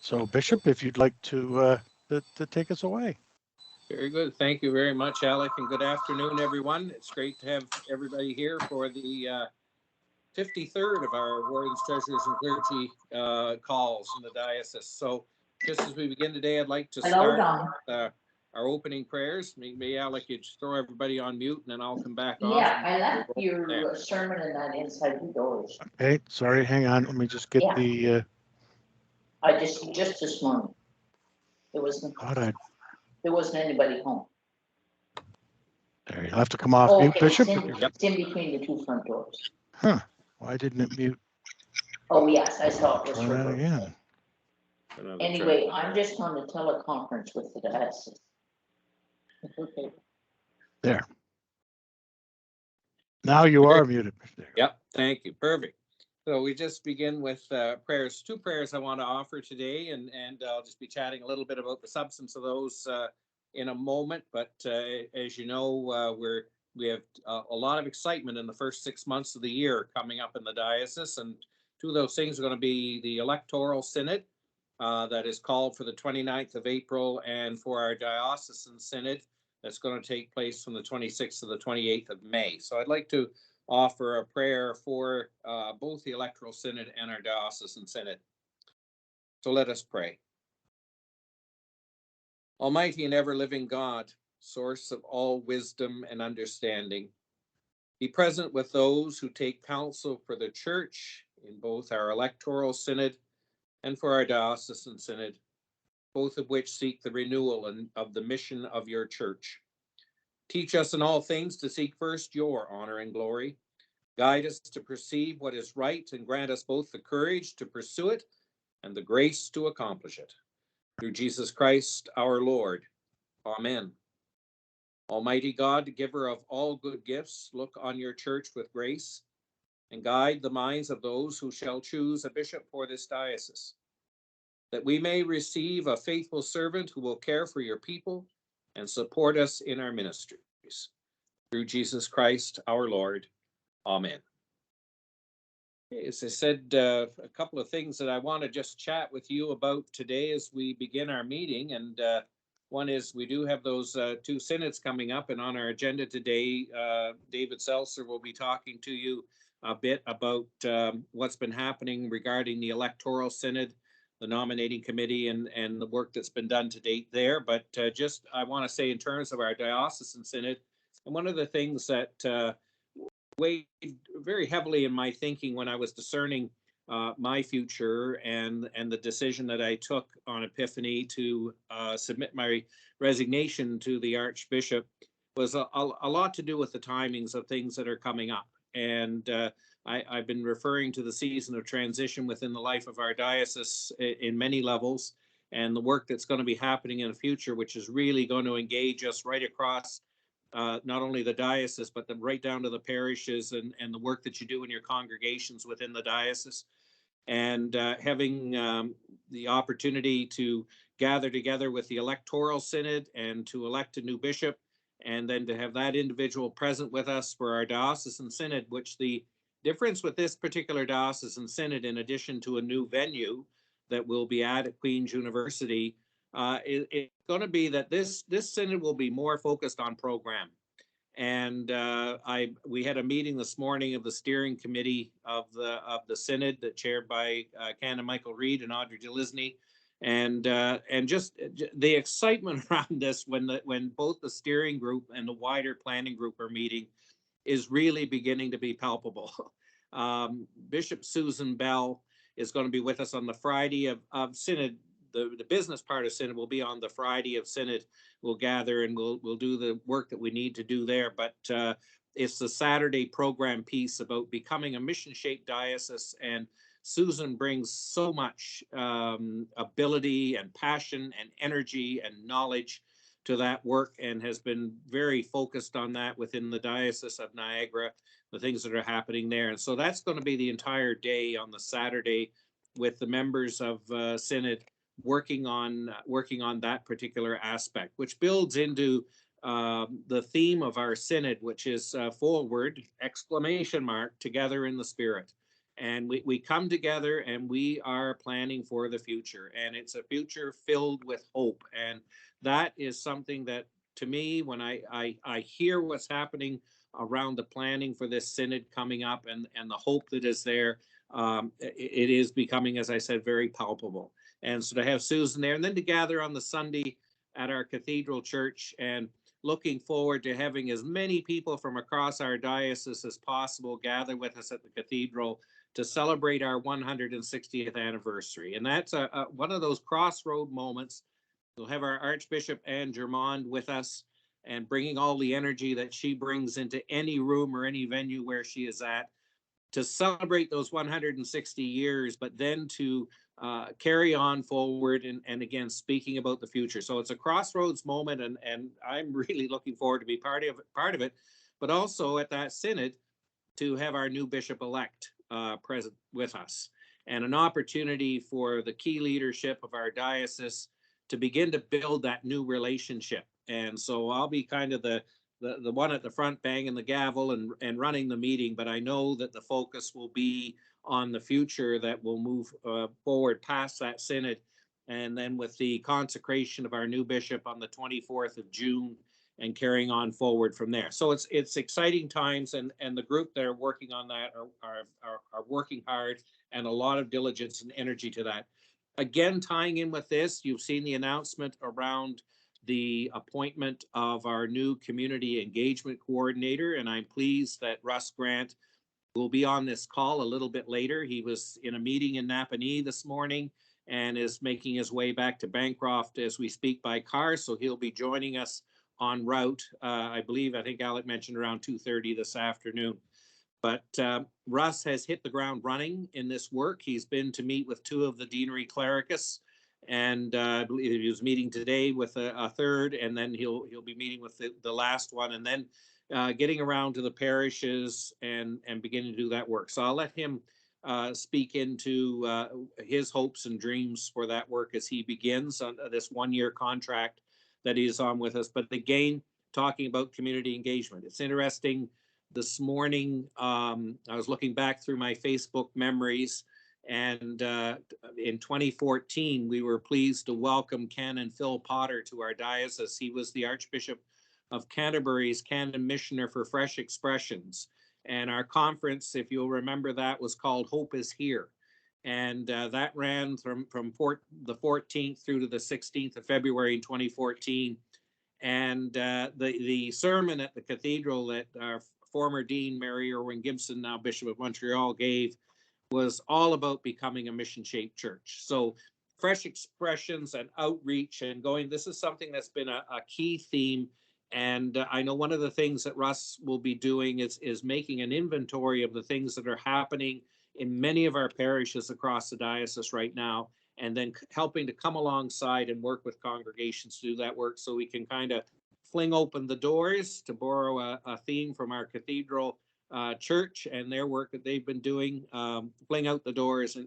So, Bishop, if you'd like to take us away. Very good. Thank you very much, Alec, and good afternoon, everyone. It's great to have everybody here for the 53rd of our Wardens, Treasurers, and Clergy calls in the diocese. So just as we begin today, I'd like to start with our opening prayers. Maybe, Alec, you just throw everybody on mute, and then I'll come back on. Yeah, I left your sermon and that inside the doors. Okay, sorry, hang on. Let me just get the... I just this morning. There wasn't anybody home. There, you'll have to come off mute, Bishop. It's in between the two front doors. Huh. Why didn't it mute? Oh, yes, I saw it. Try that again. Anyway, I'm just on a teleconference with the diocese. Okay. There. Now you are muted. Yep, thank you. Perfect. So we just begin with prayers. Two prayers I want to offer today, and I'll just be chatting a little bit about the substance of those in a moment. But as you know, we have a lot of excitement in the first 6 months of the year coming up in the diocese, and two of those things are going to be the electoral synod that is called for the 29th of April, and for our diocesan synod that's going to take place from the 26th to the 28th of May. So I'd like to offer a prayer for both the electoral synod and our diocesan synod. So let us pray. Almighty and ever-living God, source of all wisdom and understanding, be present with those who take counsel for the Church in both our electoral synod and for our diocesan synod, both of which seek the renewal of the mission of your Church. Teach us in all things to seek first your honor and glory. Guide us to perceive what is right, and grant us both the courage to pursue it and the grace to accomplish it. Through Jesus Christ, our Lord. Amen. Almighty God, giver of all good gifts, look on your Church with grace and guide the minds of those who shall choose a bishop for this diocese, that we may receive a faithful servant who will care for your people and support us in our ministries. Through Jesus Christ, our Lord. Amen. As I said, a couple of things that I want to just chat with you about today as we begin our meeting. And one is we do have those two synods coming up, and on our agenda today, David Seltzer will be talking to you a bit about what's been happening regarding the electoral synod, the nominating committee, and the work that's been done to date there. But just I want to say in terms of our diocesan synod, and one of the things that weighed very heavily in my thinking when I was discerning my future and the decision that I took on Epiphany to submit my resignation to the Archbishop was a lot to do with the timings of things that are coming up. And I've been referring to the season of transition within the life of our diocese in many levels, and the work that's going to be happening in the future, which is really going to engage us right across not only the diocese, but right down to the parishes and the work that you do in your congregations within the diocese. And having the opportunity to gather together with the electoral synod and to elect a new bishop, and then to have that individual present with us for our diocesan synod, which the difference with this particular diocesan synod, in addition to a new venue that will be at Queen's University, it's going to be that this synod will be more focused on program. And we had a meeting this morning of the steering committee of the synod, that chaired by Canon Michael Reed and Audrey Delisney, and just the excitement around this when both the steering group and the wider planning group are meeting is really beginning to be palpable. Bishop Susan Bell is going to be with us on the Friday of synod. The business part of synod will be on the Friday of synod. We'll gather and we'll do the work that we need to do there. But it's the Saturday program piece about becoming a mission-shaped diocese. And Susan brings so much ability and passion and energy and knowledge to that work, and has been very focused on that within the Diocese of Niagara, the things that are happening there. And so that's going to be the entire day on the Saturday with the members of synod working on that particular aspect, which builds into the theme of our synod, which is forward, ! Together in the Spirit. And we come together and we are planning for the future. And it's a future filled with hope. And that is something that, to me, when I hear what's happening around the planning for this synod coming up and the hope that is there, it is becoming, as I said, very palpable. And so to have Susan there, and then to gather on the Sunday at our cathedral church, and looking forward to having as many people from across our diocese as possible gather with us at the cathedral to celebrate our 160th anniversary. And that's one of those crossroad moments. We'll have our Archbishop Anne Germond with us, and bringing all the energy that she brings into any room or any venue where she is at, to celebrate those 160 years, but then to carry on forward and again, speaking about the future. So it's a crossroads moment, and I'm really looking forward to be part of it, but also at that synod to have our new bishop-elect present with us, and an opportunity for the key leadership of our diocese to begin to build that new relationship. And so I'll be kind of the one at the front banging the gavel and running the meeting, but I know that the focus will be on the future that will move forward past that synod, and then with the consecration of our new bishop on the 24th of June, and carrying on forward from there. So it's exciting times, and the group that are working on that are working hard, and a lot of diligence and energy to that. Again, tying in with this, you've seen the announcement around the appointment of our new community engagement coordinator, and I'm pleased that Russ Grant will be on this call a little bit later. He was in a meeting in Napanee this morning and is making his way back to Bancroft as we speak by car, so he'll be joining us en route. I think Alec mentioned around 2:30 this afternoon. But Russ has hit the ground running in this work. He's been to meet with two of the deanery clericus, and I believe he was meeting today with a third, and then he'll be meeting with the last one, and then getting around to the parishes and beginning to do that work. So I'll let him speak into his hopes and dreams for that work as he begins on this one-year contract that he's on with us. But again, talking about community engagement, it's interesting. This morning, I was looking back through my Facebook memories, and in 2014, we were pleased to welcome Canon Phil Potter to our diocese. He was the Archbishop of Canterbury's Canon Missioner for Fresh Expressions. And our conference, if you'll remember, that was called Hope is Here. And that ran from the 14th through to the 16th of February in 2014. And the sermon at the cathedral that our former Dean Mary Irwin Gibson, now Bishop of Montreal, gave was all about becoming a mission-shaped church. So fresh expressions and outreach and going, this is something that's been a key theme. And I know one of the things that Russ will be doing is making an inventory of the things that are happening in many of our parishes across the diocese right now, and then helping to come alongside and work with congregations to do that work, so we can kind of fling open the doors, to borrow a theme from our cathedral church and their work that they've been doing, fling out the doors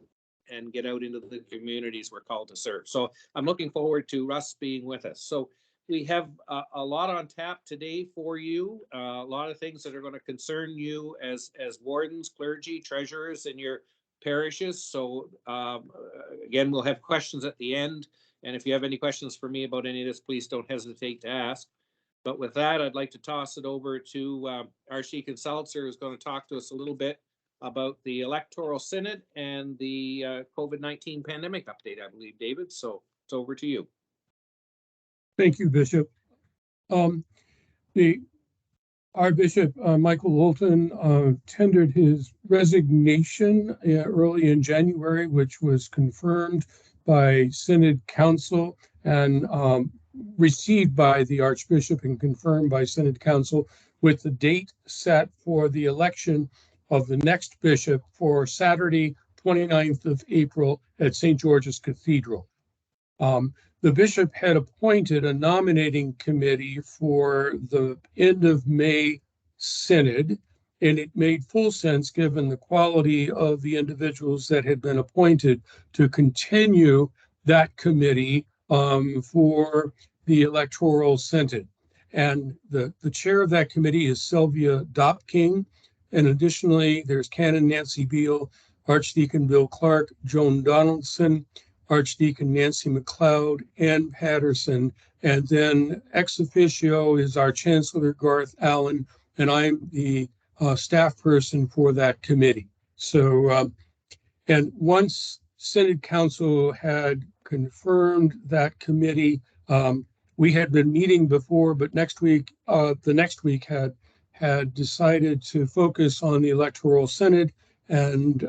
and get out into the communities we're called to serve. So I'm looking forward to Russ being with us. So we have a lot on tap today for you, a lot of things that are going to concern you as wardens, clergy, treasurers in your parishes. So again, we'll have questions at the end. And if you have any questions for me about any of this, please don't hesitate to ask. But with that, I'd like to toss it over to Archdeacon Seltzer, who's going to talk to us a little bit about the electoral synod and the COVID-19 pandemic update, I believe, David. So it's over to you. Thank you, Bishop. Our Bishop, Michael Wolton, tendered his resignation early in January, which was confirmed by Synod Council and received by the Archbishop and confirmed by Synod Council, with the date set for the election of the next bishop for Saturday, 29th of April at St. George's Cathedral. The bishop had appointed a nominating committee for the end of May synod, and it made full sense, given the quality of the individuals that had been appointed, to continue that committee for the electoral synod. And the chair of that committee is Sylvia Dopking, and additionally, there's Canon Nancy Beal, Archdeacon Bill Clark, Joan Donaldson, Archdeacon Nancy McLeod, Ann Patterson, and then ex officio is our Chancellor Garth Allen, and I'm the staff person for that committee. So, and once Synod Council had confirmed that committee, we had been meeting before, but the next week had decided to focus on the electoral synod, and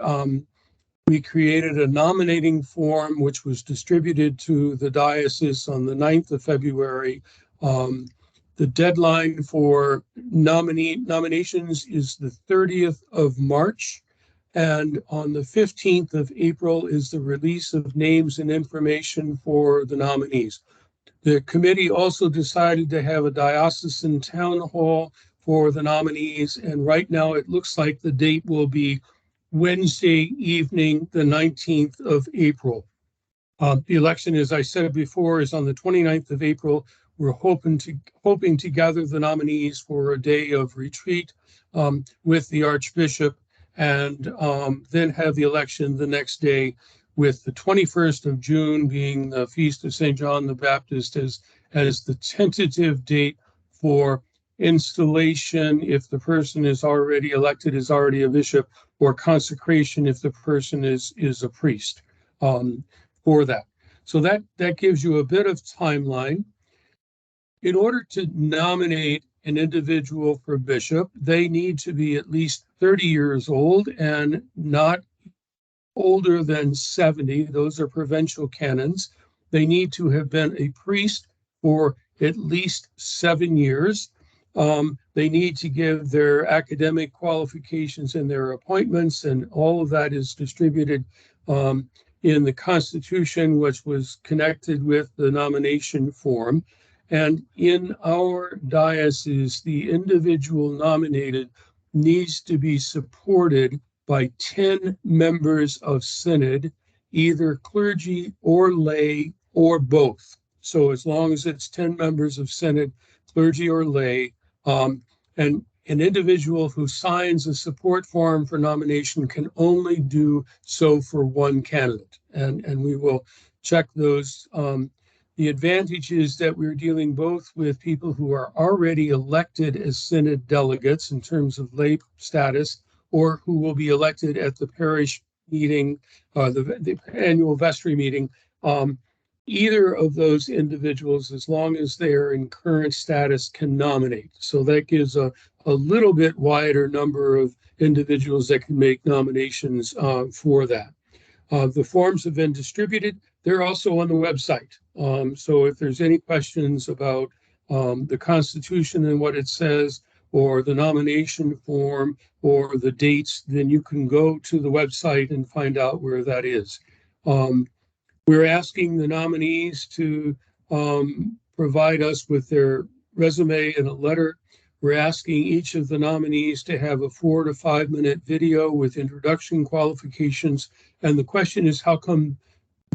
we created a nominating form which was distributed to the diocese on the 9th of February. The deadline for nominations is the 30th of March. And on the 15th of April is the release of names and information for the nominees. The committee also decided to have a diocesan town hall for the nominees. And right now it looks like the date will be Wednesday evening, the 19th of April. The election, as I said before, is on the 29th of April. We're hoping to gather the nominees for a day of retreat with the Archbishop, and then have the election the next day, with the 21st of June being the Feast of St. John the Baptist as the tentative date for installation if the person is already elected, is already a bishop, or consecration if the person is a priest for that. So that gives you a bit of timeline. In order to nominate an individual for bishop, they need to be at least 30 years old and not older than 70. Those are provincial canons. They need to have been a priest for at least 7 years. They need to give their academic qualifications and their appointments, and all of that is distributed in the Constitution, which was connected with the nomination form. And in our diocese, the individual nominated needs to be supported by 10 members of synod, either clergy or lay or both. So as long as it's 10 members of synod, clergy or lay, and an individual who signs a support form for nomination can only do so for one candidate. And we will check those. The advantage is that we're dealing both with people who are already elected as synod delegates in terms of lay status, or who will be elected at the parish meeting, the annual vestry meeting. Either of those individuals, as long as they are in current status, can nominate. So that gives a little bit wider number of individuals that can make nominations for that. The forms have been distributed. They're also on the website. So if there's any questions about the Constitution and what it says, or the nomination form, or the dates, then you can go to the website and find out where that is. We're asking the nominees to provide us with their resume and a letter. We're asking each of the nominees to have a 4 to 5 minute video with introduction qualifications. And the question is, how come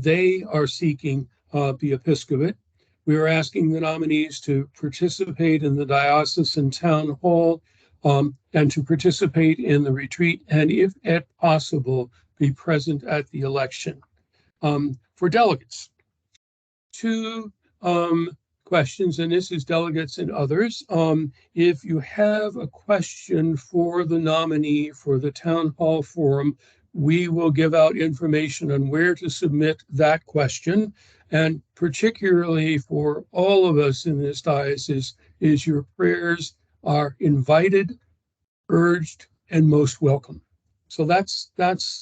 they are seeking the episcopate? We are asking the nominees to participate in the diocesan town hall and to participate in the retreat, and if at possible, be present at the election. For delegates, 2 questions, and this is delegates and others. If you have a question for the nominee for the town hall forum, we will give out information on where to submit that question. And particularly for all of us in this diocese, is your prayers are invited, urged, and most welcome. So that's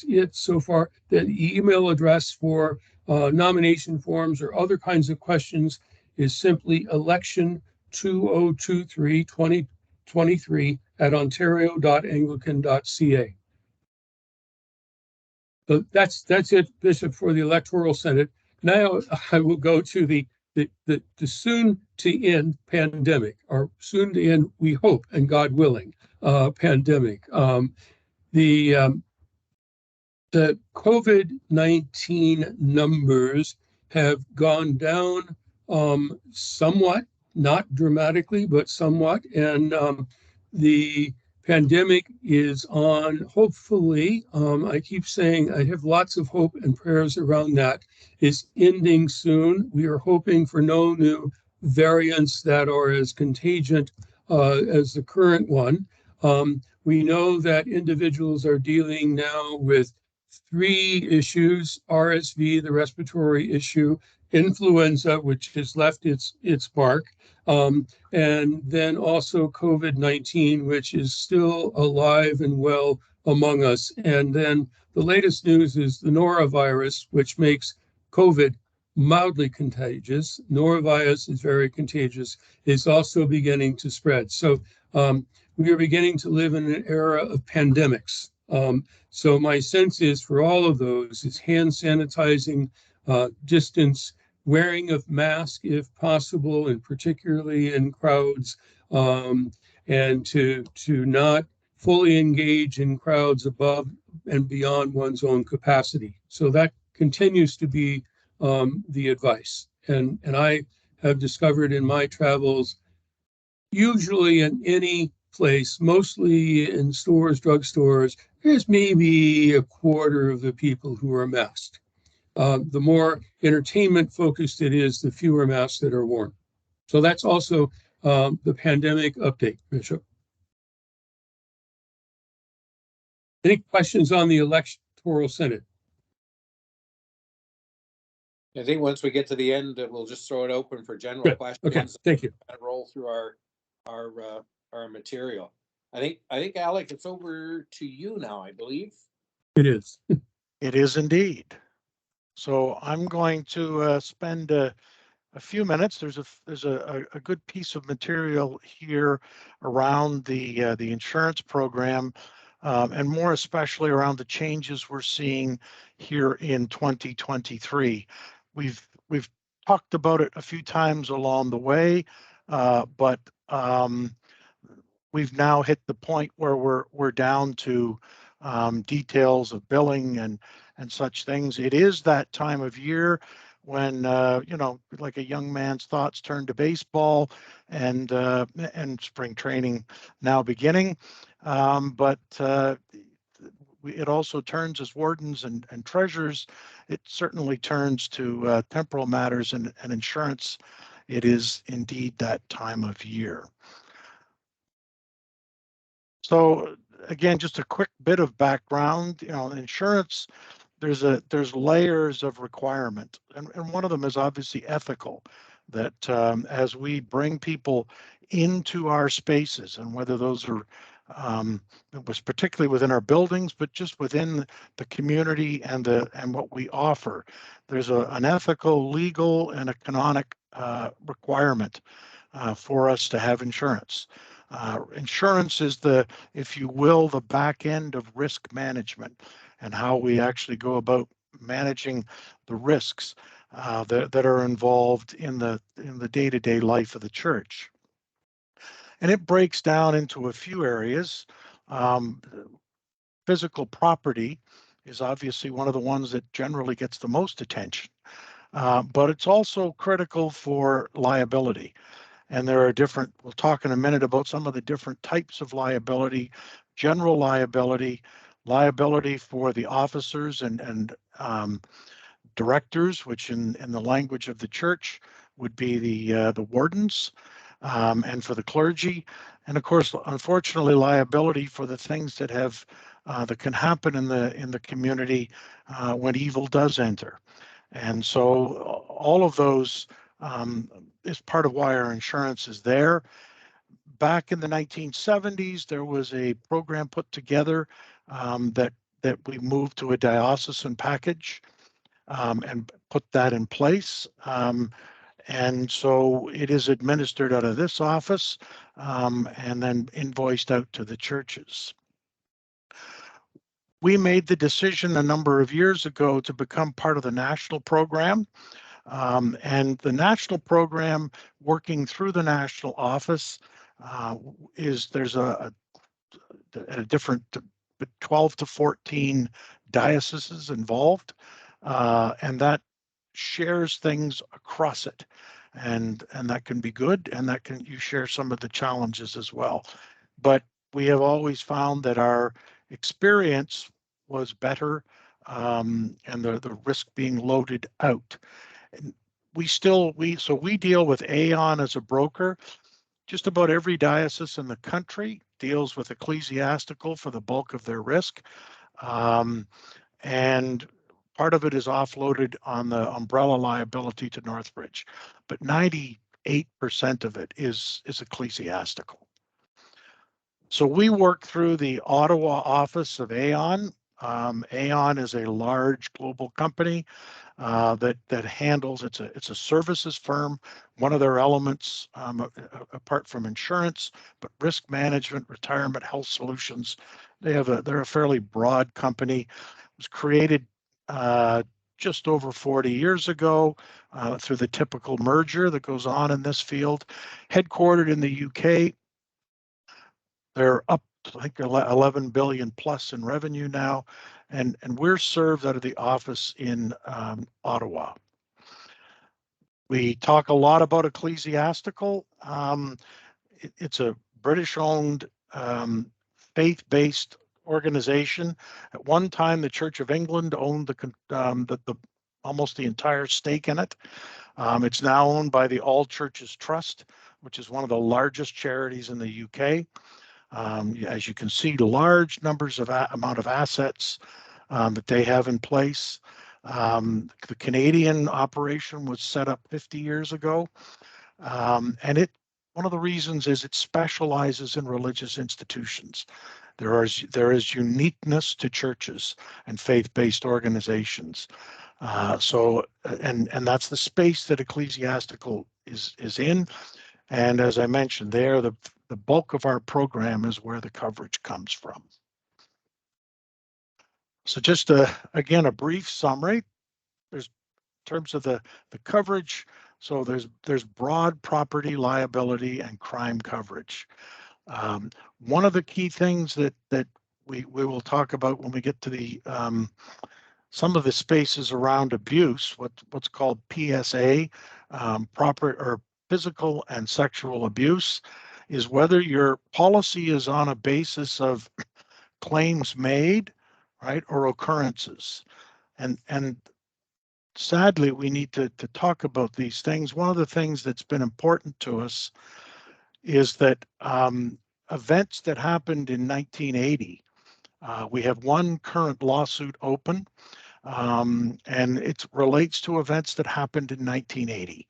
it so far. The email address for nomination forms or other kinds of questions is simply election2023/2023@ontario.anglican.ca. So that's it, Bishop, for the electoral synod. Now I will go to the soon to end pandemic, or soon to end, we hope, and God willing, pandemic. The COVID-19 numbers have gone down somewhat, not dramatically, but somewhat. And the pandemic is on, hopefully, I keep saying I have lots of hope and prayers around that, is ending soon. We are hoping for no new variants that are as contagious as the current one. We know that individuals are dealing now with three issues: RSV, the respiratory issue, influenza, which has left its mark, and then also COVID-19, which is still alive and well among us. And then the latest news is the norovirus, which makes COVID mildly contagious. Norovirus is very contagious, is also beginning to spread. So we are beginning to live in an era of pandemics. So my sense is for all of those is hand sanitizing, distance, wearing of mask if possible, and particularly in crowds, and to not fully engage in crowds above and beyond one's own capacity. So that continues to be the advice. And I have discovered in my travels, usually in any place, mostly in stores, drugstores, there's maybe a quarter of the people who are masked. The more entertainment focused it is, the fewer masks that are worn. So that's also the pandemic update, Bishop. Any questions on the electoral synod? I think once we get to the end, we'll just throw it open for general Good. questions. Okay, thank you. And roll through our material. I think Alec, it's over to you now, I believe. It is. It is indeed. So I'm going to spend a few minutes. There's a good piece of material here around the insurance program, and more especially around the changes we're seeing here in 2023. We've talked about it a few times along the way, but we've now hit the point where we're down to details of billing and such things. It is that time of year when like a young man's thoughts turn to baseball, and spring training now beginning. But it also turns as wardens and treasurers. It certainly turns to temporal matters and insurance. It is indeed that time of year. So again, just a quick bit of background. Insurance, there's layers of requirement, and one of them is obviously ethical. That as we bring people into our spaces, and whether those are it was particularly within our buildings, but just within the community and what we offer, there's an ethical, legal, and a canonic requirement for us to have insurance. Insurance is if you will, the back end of risk management, and how we actually go about managing the risks that are involved in the day-to-day life of the church. And it breaks down into a few areas. Physical property is obviously one of the ones that generally gets the most attention, but it's also critical for liability. And there are different, we'll talk in a minute about some of the different types of liability: general liability, liability for the officers and directors, which in the language of the church would be the wardens, and for the clergy, and of course, unfortunately, liability for the things that can happen in the community when evil does enter. And so all of those is part of why our insurance is there. Back in the 1970s, there was a program put together that we moved to a diocesan package and put that in place. And so it is administered out of this office and then invoiced out to the churches. We made the decision a number of years ago to become part of the national program. And the national program, working through the national office, there's a different 12 to 14 dioceses involved, and that shares things across it, and that can be good, and you share some of the challenges as well. But we have always found that our experience was better, and the risk being loaded out. And we deal with Aon as a broker. Just about every diocese in the country deals with ecclesiastical for the bulk of their risk. And part of it is offloaded on the umbrella liability to Northbridge, but 98% of it is ecclesiastical. So we work through the Ottawa office of Aon. Aon is a large global company that handles, it's a services firm. One of their elements, apart from insurance, but risk management, retirement, health solutions. They're a fairly broad company. It was created just over 40 years ago through the typical merger that goes on in this field. Headquartered in the UK, they're up, I think, 11 billion plus in revenue now, and we're served out of the office in Ottawa. We talk a lot about ecclesiastical. It's a British-owned, faith-based organization. At one time, the Church of England owned the almost the entire stake in it. It's now owned by the All Churches Trust, which is one of the largest charities in the UK. As you can see, large numbers of amount of assets that they have in place. The Canadian operation was set up 50 years ago, and one of the reasons is it specializes in religious institutions. There is uniqueness to churches and faith-based organizations. And that's the space that ecclesiastical is in. And as I mentioned there, the bulk of our program is where the coverage comes from. So just again, a brief summary. There's in terms of the coverage. So there's broad property liability and crime coverage. One of the key things that we will talk about when we get to the some of the spaces around abuse, what's called PSA, proper or physical and sexual abuse, is whether your policy is on a basis of claims made, right, or occurrences. And sadly, we need to talk about these things. One of the things that's been important to us is that events that happened in 1980, we have one current lawsuit open, and it relates to events that happened in 1980.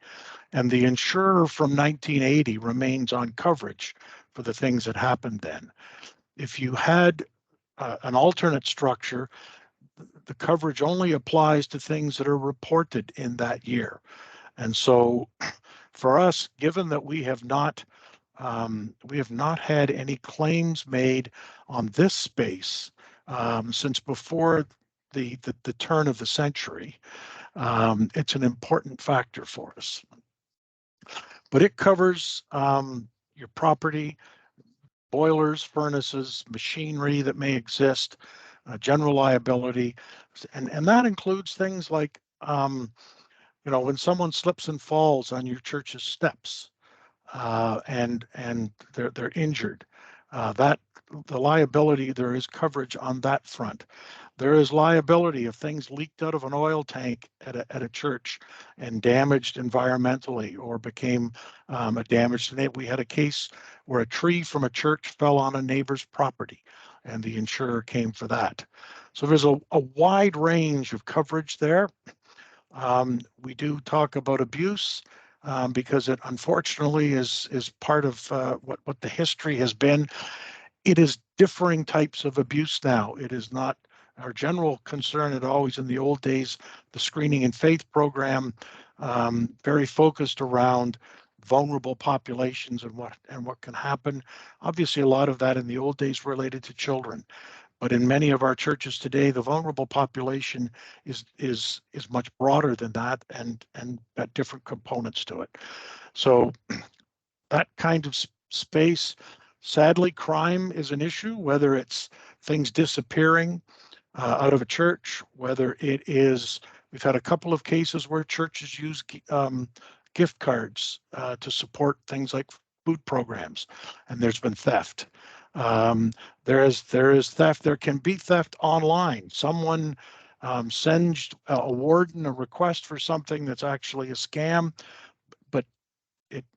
And the insurer from 1980 remains on coverage for the things that happened then. If you had an alternate structure, the coverage only applies to things that are reported in that year. And so for us, given that we have not had any claims made on this space since before the turn of the century, it's an important factor for us. But it covers your property, boilers, furnaces, machinery that may exist, general liability, and that includes things like, when someone slips and falls on your church's steps, and they're injured, that the liability, there is coverage on that front. There is liability if things leaked out of an oil tank at a church and damaged environmentally or became a damage to neighbor. We had a case where a tree from a church fell on a neighbor's property, and the insurer came for that. So there's a wide range of coverage there. We do talk about abuse because it unfortunately is part of what the history has been. It is differing types of abuse now. It is not our general concern at always in the old days. The Screening in Faith program, very focused around vulnerable populations and what can happen. Obviously, a lot of that in the old days related to children. But in many of our churches today, the vulnerable population is much broader than that and got different components to it. So that kind of space, sadly, crime is an issue, whether it's things disappearing out of a church, whether it is, we've had a couple of cases where churches use gift cards to support things like food programs, and there's been theft. There is theft. There can be theft online. Someone sends a warden a request for something that's actually a scam, but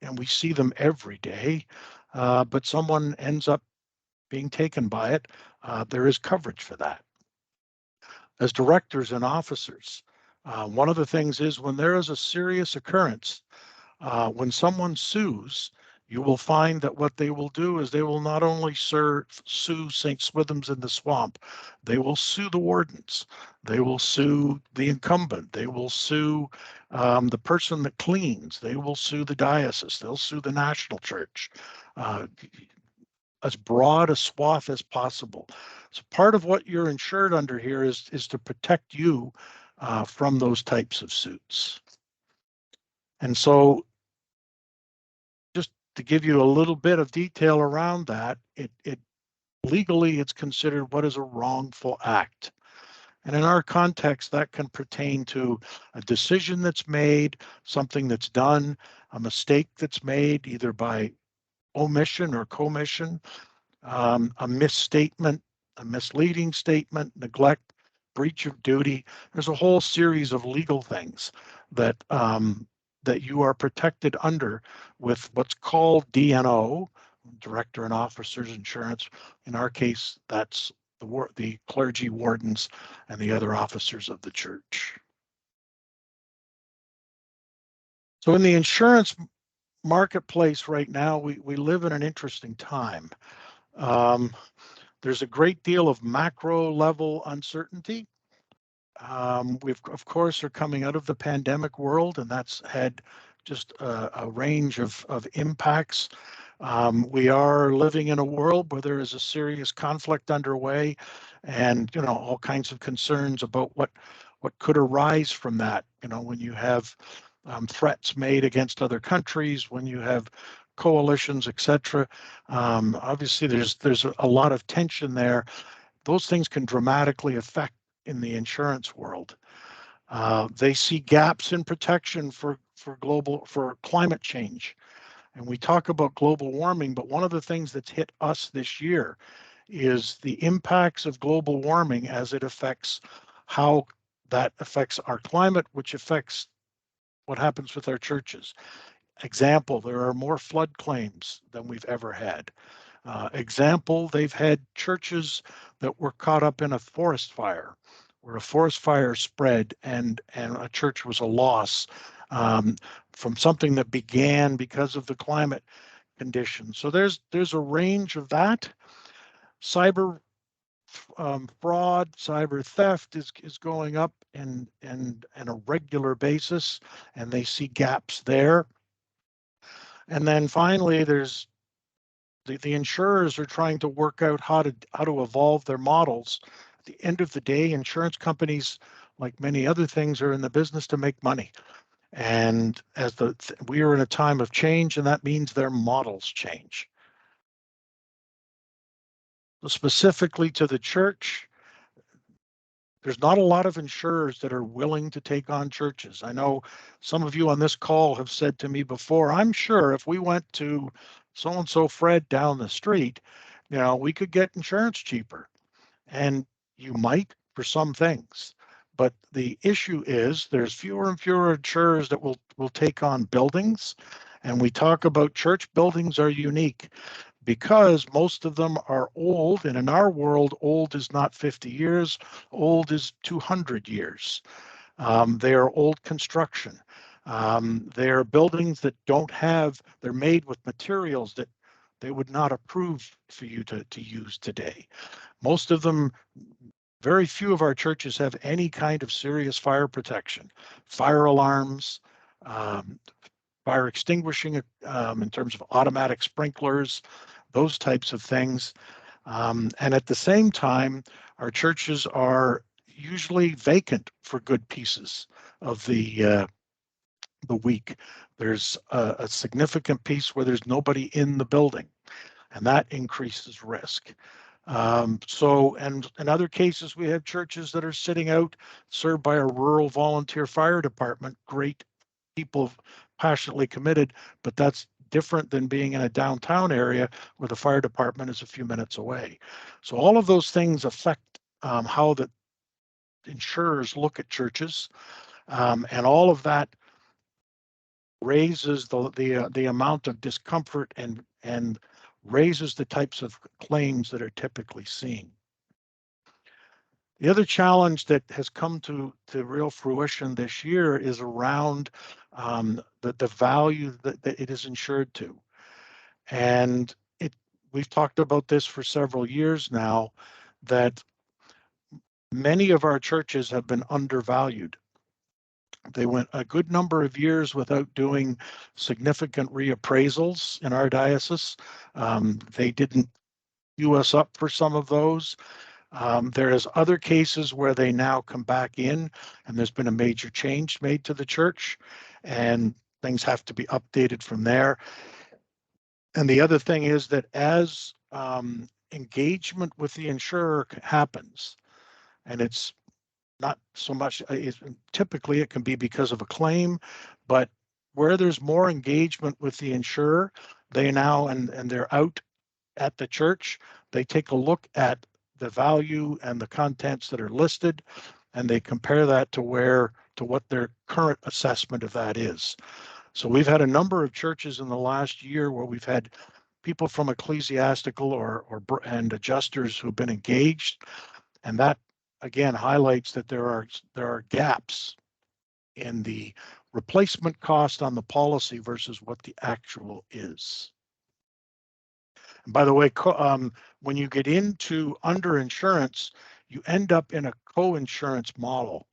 and we see them every day, but someone ends up being taken by it. There is coverage for that. As directors and officers, one of the things is when there is a serious occurrence, when someone sues, you will find that what they will do is they will not only sue St. Swithin's in the Swamp, they will sue the wardens, they will sue the incumbent, they will sue the person that cleans, they will sue the diocese, they'll sue the national church. As broad a swath as possible. So part of what you're insured under here is to protect you from those types of suits. And so just to give you a little bit of detail around that, it legally it's considered what is a wrongful act. And in our context, that can pertain to a decision that's made, something that's done, a mistake that's made either by omission or commission, a misstatement, a misleading statement, neglect, breach of duty. There's a whole series of legal things that that you are protected under with what's called D&O, Director and Officers Insurance. In our case, that's the clergy, wardens, and the other officers of the church. So in the insurance marketplace right now, we live in an interesting time. There's a great deal of macro level uncertainty. We've, of course, are coming out of the pandemic world, and that's had just a range of impacts. We are living in a world where there is a serious conflict underway, and all kinds of concerns about what could arise from that. When you have threats made against other countries, when you have coalitions, etc. Obviously, there's a lot of tension there. Those things can dramatically affect in the insurance world. They see gaps in protection for climate change. And we talk about global warming, but one of the things that's hit us this year is the impacts of global warming as it affects how that affects our climate, which affects what happens with our churches. Example, there are more flood claims than we've ever had. Example, they've had churches that were caught up in a forest fire, where a forest fire spread and a church was a loss from something that began because of the climate conditions. So there's a range of that. Cyber fraud, cyber theft is going up and a regular basis, and they see gaps there. And then finally, there's the insurers are trying to work out how to evolve their models. At the end of the day, insurance companies, like many other things, are in the business to make money. And as we are in a time of change, and that means their models change. So specifically to the church, there's not a lot of insurers that are willing to take on churches. I know some of you on this call have said to me before, I'm sure if we went to so-and-so Fred down the street, we could get insurance cheaper. And you might for some things. But the issue is there's fewer and fewer insurers that will take on buildings. And we talk about church buildings are unique because most of them are old. And in our world, old is not 50 years, old is 200 years. They are old construction. They are buildings that they're made with materials that they would not approve for you to use today. Most of them, very few of our churches have any kind of serious fire protection, fire alarms, fire extinguishing in terms of automatic sprinklers, those types of things. And at the same time, our churches are usually vacant for good pieces of the week. There's a significant piece where there's nobody in the building, and that increases risk. So, and in other cases, we have churches that are sitting out, served by a rural volunteer fire department, great people, passionately committed, but that's different than being in a downtown area where the fire department is a few minutes away. So all of those things affect how the insurers look at churches, and all of that raises the amount of discomfort and raises the types of claims that are typically seen. The other challenge that has come to real fruition this year is around the value that it is insured to. And we've talked about this for several years now, that many of our churches have been undervalued. They went a good number of years without doing significant reappraisals in our diocese. They didn't queue us up for some of those. There is other cases where they now come back in, and there's been a major change made to the church, and things have to be updated from there. And the other thing is that as engagement with the insurer happens, and it's not so much, typically it can be because of a claim, but where there's more engagement with the insurer, they now, and they're out at the church, they take a look at the value and the contents that are listed, and they compare that to what their current assessment of that is. So we've had a number of churches in the last year where we've had people from ecclesiastical and adjusters who've been engaged, and that again highlights that there are gaps in the replacement cost on the policy versus what the actual is. And by the way, when you get into underinsurance, you end up in a co-insurance model.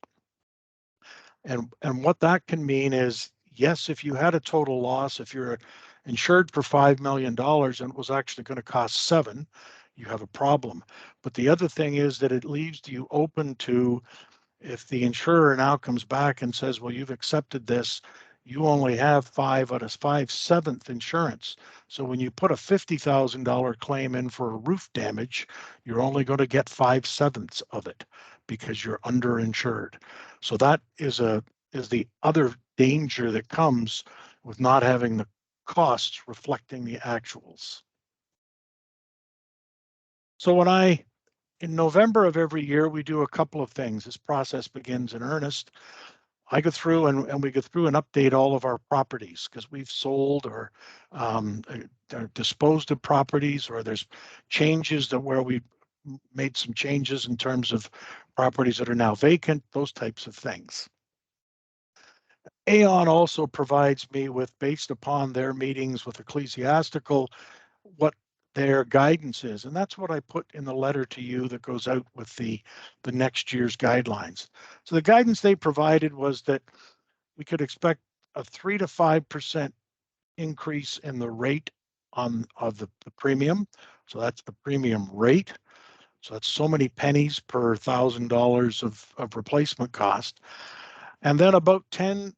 And what that can mean is, yes, if you had a total loss, if you're insured for $5 million and it was actually going to cost $7 million, you have a problem. But the other thing is that it leaves you open to, if the insurer now comes back and says, well, you've accepted this, you only have 5 out of 5/7 insurance. So when you put a $50,000 claim in for a roof damage, you're only going to get 5/7 of it because you're underinsured. So that is the other danger that comes with not having the costs reflecting the actuals. So in November of every year, we do a couple of things. This process begins in earnest. I go through and we go through and update all of our properties because we've sold or disposed of properties, or there's changes where we made some changes in terms of properties that are now vacant, those types of things. Aon also provides me with, based upon their meetings with ecclesiastical, what their guidance is. And that's what I put in the letter to you that goes out with the next year's guidelines. So the guidance they provided was that we could expect a 3 to 5% increase in the rate of the premium. So that's the premium rate. So that's so many pennies per $1,000 of replacement cost. And then about 10%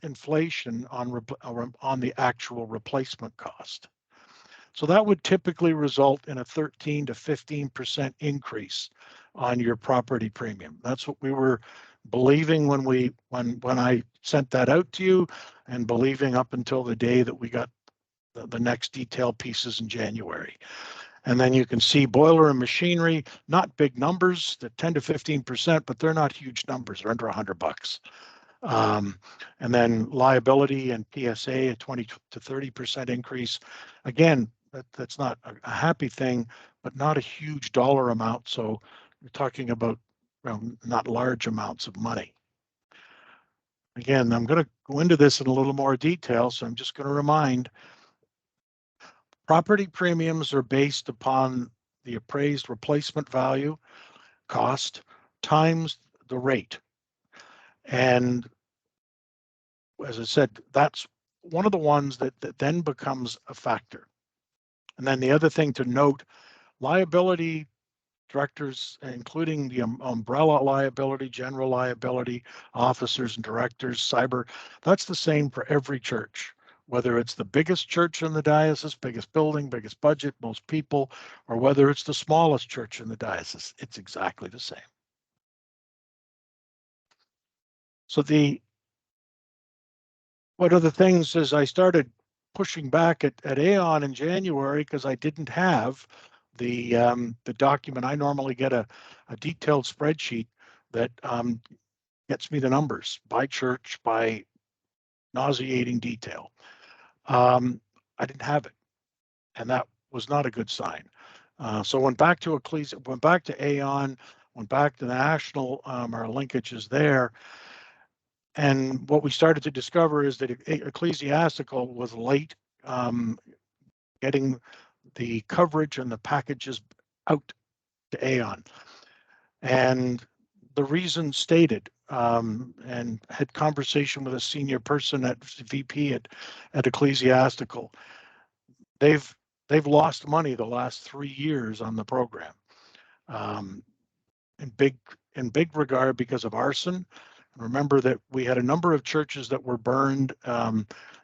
inflation on the actual replacement cost. So that would typically result in a 13 to 15% increase on your property premium. That's what we were believing when I sent that out to you, and believing up until the day that we got the next detailed pieces in January. And then you can see boiler and machinery, not big numbers, the 10 to 15%, but they're not huge numbers. They're under $100. And then liability and PSA, a 20 to 30% increase. Again, that's not a happy thing, but not a huge dollar amount. So we're talking about, well, not large amounts of money. Again, I'm going to go into this in a little more detail, so I'm just going to remind, property premiums are based upon the appraised replacement value cost times the rate. And as I said, that's one of the ones that then becomes a factor. And then the other thing to note, liability directors, including the umbrella liability, general liability, officers and directors, cyber, that's the same for every church, whether it's the biggest church in the diocese, biggest building, biggest budget, most people, or whether it's the smallest church in the diocese, it's exactly the same. So one of the things as I started pushing back at Aon in January because I didn't have the document. I normally get a detailed spreadsheet that gets me the numbers by church, by nauseating detail. I didn't have it, and that was not a good sign. So went back to went back to Aon, went back to the national, our linkages there. And what we started to discover is that ecclesiastical was late getting the coverage and the packages out to Aon. And the reason stated, and had conversation with a senior person at VP at ecclesiastical. They've lost money the last 3 years on the program, in big regard because of arson. Remember that we had a number of churches that were burned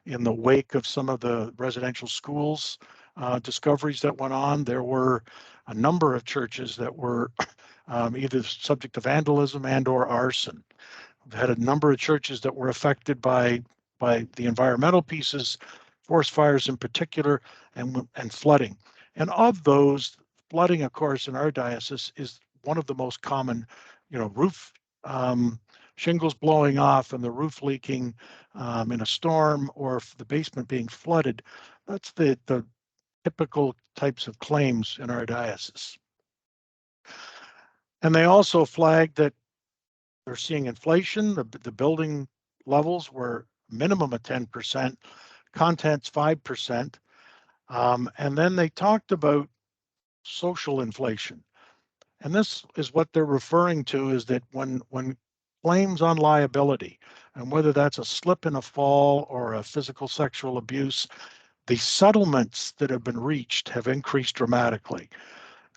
in the wake of some of the residential schools discoveries that went on. There were a number of churches that were either subject to vandalism and or arson. We've had a number of churches that were affected by the environmental pieces, forest fires in particular, and flooding. And of those, flooding, of course, in our diocese is one of the most common, roof shingles blowing off and the roof leaking in a storm, or the basement being flooded. That's the typical types of claims in our diocese. And they also flagged that they're seeing inflation. The building levels were minimum of 10%, contents 5%. And then they talked about social inflation. And this is what they're referring to, is that when claims on liability, and whether that's a slip and a fall or a physical sexual abuse, the settlements that have been reached have increased dramatically.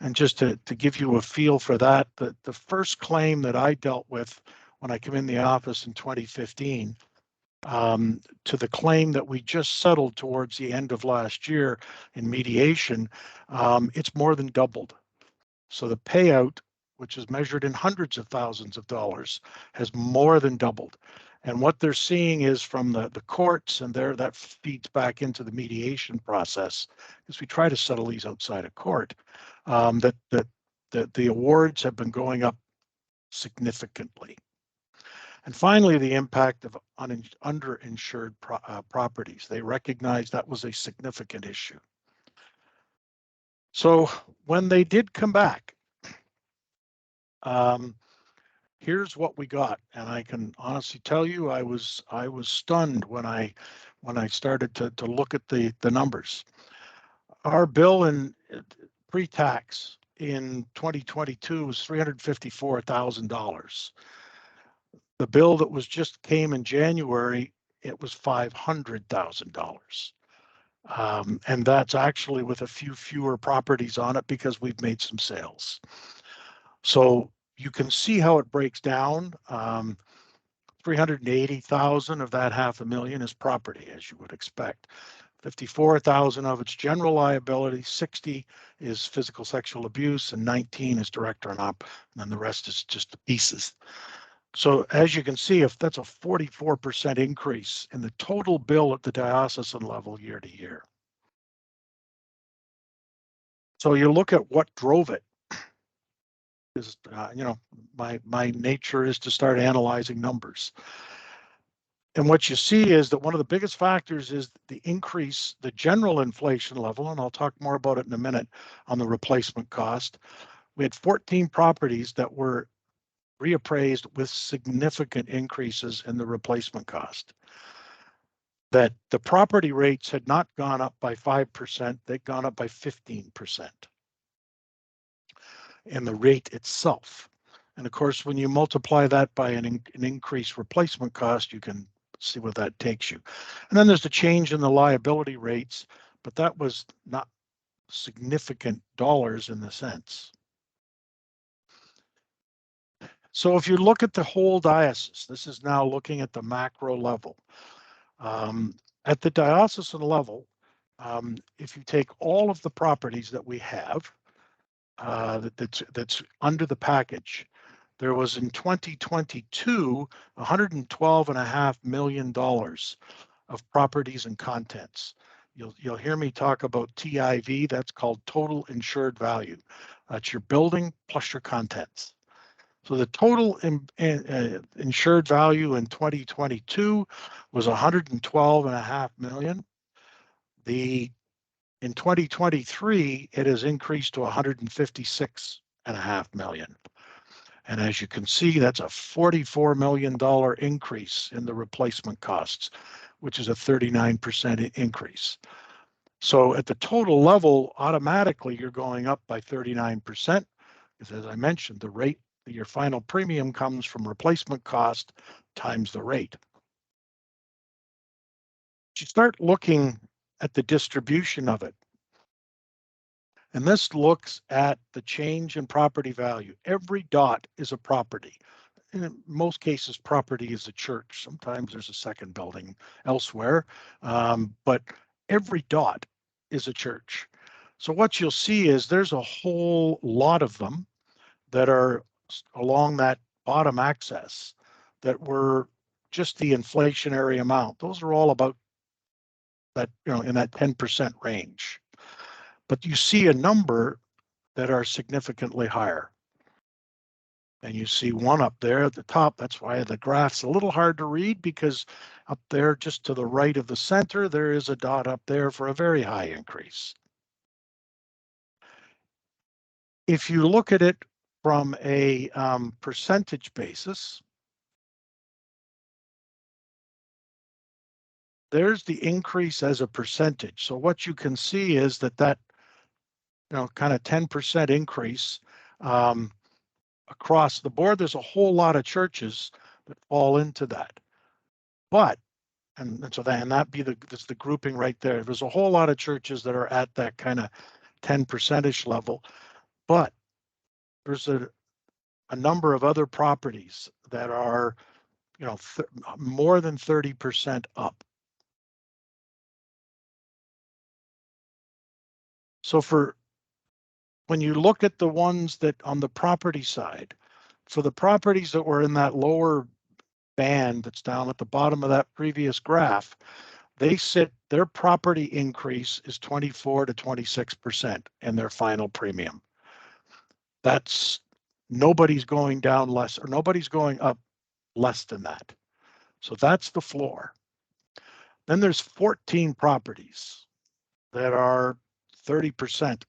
And just to give you a feel for that, the first claim that I dealt with when I came in the office in 2015, to the claim that we just settled towards the end of last year in mediation, it's more than doubled. So the payout, which is measured in hundreds of thousands of dollars, has more than doubled. And what they're seeing is from the courts, and that feeds back into the mediation process, because we try to settle these outside of court, that the awards have been going up significantly. And finally, the impact of underinsured properties. They recognized that was a significant issue. So when they did come back, here's what we got, and I can honestly tell you, I was stunned when I started to look at the numbers. Our bill in pre-tax in 2022 was $354,000. The bill that came in January, it was $500,000. And that's actually with a few fewer properties on it because we've made some sales. So you can see how it breaks down. 380,000 of that $500,000 is property, as you would expect. 54,000 of it's general liability, 60 is physical sexual abuse, and 19 is director and op, and then the rest is just the pieces. So as you can see, if that's a 44% increase in the total bill at the diocesan level year to year. So you look at what drove it. Is my nature is to start analyzing numbers. And what you see is that one of the biggest factors is the increase, the general inflation level, and I'll talk more about it in a minute on the replacement cost. We had 14 properties that were reappraised with significant increases in the replacement cost. That the property rates had not gone up by 5%, they'd gone up by 15% in the rate itself. And of course, when you multiply that by an increased replacement cost, you can see what that takes you. And then there's the change in the liability rates, but that was not significant dollars in the sense. So if you look at the whole diocese, this is now looking at the macro level. At the diocesan level, if you take all of the properties that we have, that's under the package, there was in 2022 $112.5 million of properties and contents. You'll hear me talk about TIV. That's called total insured value. That's your building plus your contents. So the total insured value in 2022 was 112.5 million. In 2023, it has increased to 156.5 million. And as you can see, that's a $44 million increase in the replacement costs, which is a 39% increase. So at the total level, automatically you're going up by 39%, because as I mentioned, the rate, your final premium comes from replacement cost times the rate. You start looking at the distribution of it. And this looks at the change in property value. Every dot is a property. In most cases, property is a church. Sometimes there's a second building elsewhere, but every dot is a church. So what you'll see is there's a whole lot of them that are along that bottom axis that were just the inflationary amount. Those are all about that, in that 10% range. But you see a number that are significantly higher. And you see one up there at the top. That's why the graph's a little hard to read, because up there just to the right of the center, there is a dot up there for a very high increase. If you look at it from a percentage basis, there's the increase as a percentage. So what you can see is that kind of 10% increase across the board. There's a whole lot of churches that fall into that. But, and that'd be that's the grouping right there. There's a whole lot of churches that are at that kind of 10%-ish level, but there's a number of other properties that are, more than 30% up. So when you look at the ones that on the property side, for the properties that were in that lower band that's down at the bottom of that previous graph, their property increase is 24 to 26% in their final premium. That's nobody's going down less, or nobody's going up less than that. So that's the floor. Then there's 14 properties that are 30%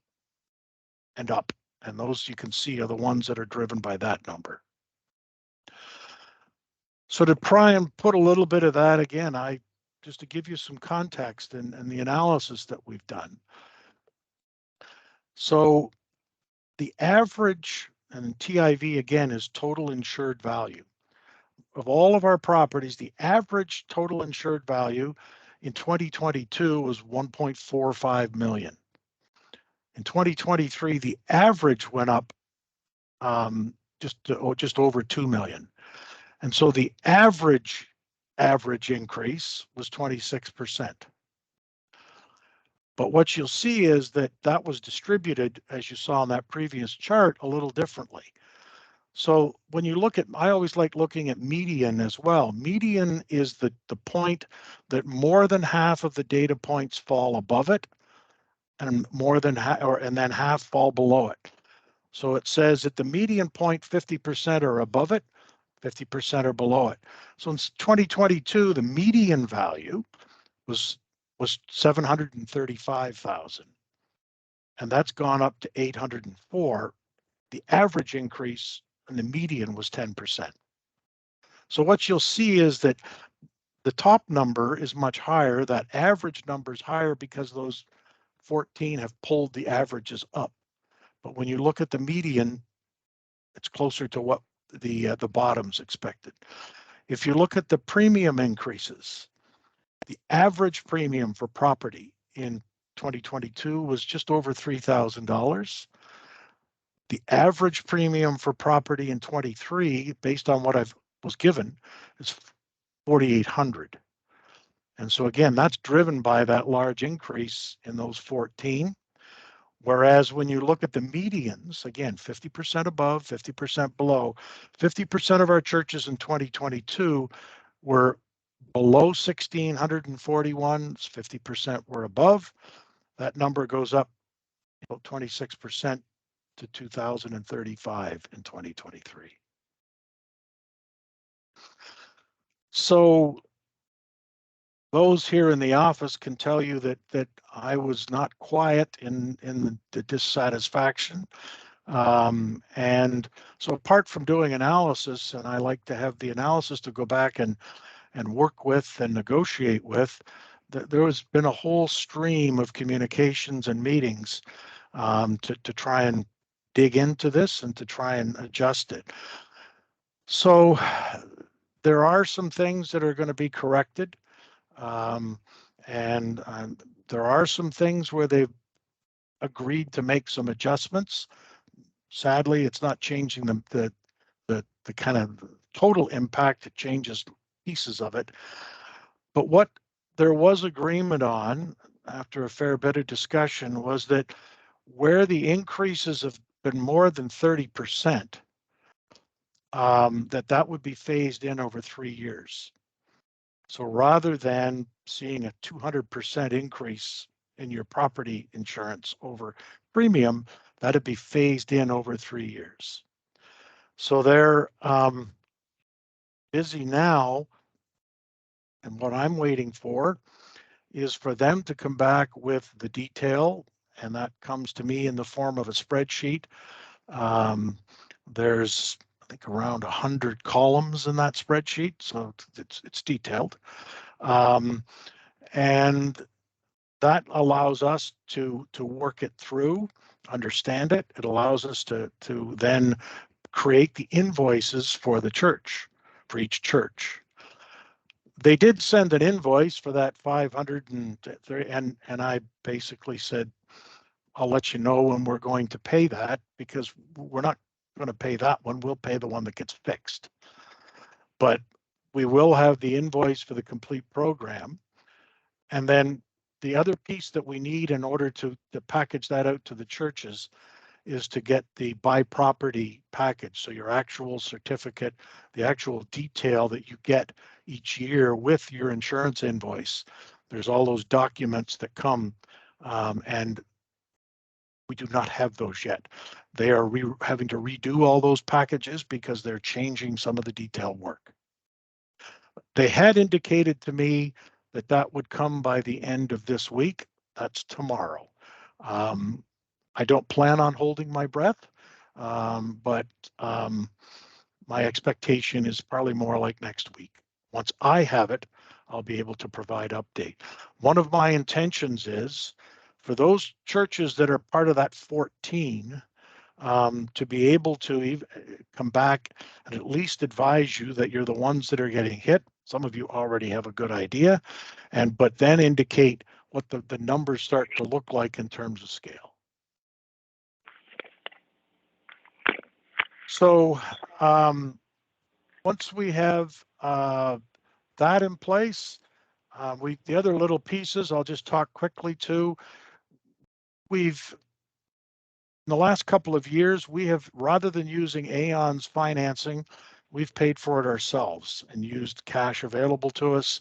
and up. And those you can see are the ones that are driven by that number. So to try and put a little bit of that again, just to give you some context and the analysis that we've done. So the average, and TIV again is total insured value. Of all of our properties, the average total insured value in 2022 was 1.45 million. In 2023, the average went up just over 2 million. And so the average increase was 26%. But what you'll see is that was distributed, as you saw on that previous chart, a little differently. So when you look at, I always like looking at median as well. Median is the point that more than half of the data points fall above it, and more than and then half fall below it. So it says at the median point, 50% are above it, 50% are below it. So in 2022, the median value was 735,000, and that's gone up to 804. The average increase in the median was 10%. So what you'll see is that the top number is much higher. That average number is higher because those 14 have pulled the averages up. But when you look at the median, it's closer to what the bottom's expected. If you look at the premium increases, the average premium for property in 2022 was just over $3,000. The average premium for property in 23, based on what I was given, is $4,800. And so again, that's driven by that large increase in those 14. Whereas when you look at the medians, again, 50% above, 50% below, 50% of our churches in 2022 were Below 1,641, 50% were above. That number goes up about 26% to 2,035 in 2023. So those here in the office can tell you that I was not quiet in the dissatisfaction. And so apart from doing analysis, and I like to have the analysis to go back and work with and negotiate with, there has been a whole stream of communications and meetings to try and dig into this and to try and adjust it. So there are some things that are going to be corrected. And there are some things where they've agreed to make some adjustments. Sadly, it's not changing the kind of total impact. It changes pieces of it. But what there was agreement on after a fair bit of discussion was that where the increases have been more than 30%, that would be phased in over 3 years. So rather than seeing a 200% increase in your property insurance over premium, that'd be phased in over 3 years. So they're busy now, and what I'm waiting for is for them to come back with the detail, and that comes to me in the form of a spreadsheet. There's, I think, around 100 columns in that spreadsheet, so it's detailed. And that allows us to work it through, understand it. It allows us to then create the invoices for the church, for each church. They did send an invoice for that 530, and I basically said, I'll let you know when we're going to pay that, because we're not going to pay that one. We'll pay the one that gets fixed. But we will have the invoice for the complete program. And then the other piece that we need in order to package that out to the churches is to get the by property package. So your actual certificate, the actual detail that you get each year with your insurance invoice. There's all those documents that come, and we do not have those yet. They are having to redo all those packages because they're changing some of the detail work. They had indicated to me that would come by the end of this week. That's tomorrow. I don't plan on holding my breath, but my expectation is probably more like next week. Once I have it, I'll be able to provide update. One of my intentions is for those churches that are part of that 14, to be able to come back and at least advise you that you're the ones that are getting hit. Some of you already have a good idea, but then indicate what the numbers start to look like in terms of scale. So once we have that in place, the other little pieces I'll just talk quickly to. In the last couple of years, we have, rather than using Aon's financing, we've paid for it ourselves and used cash available to us.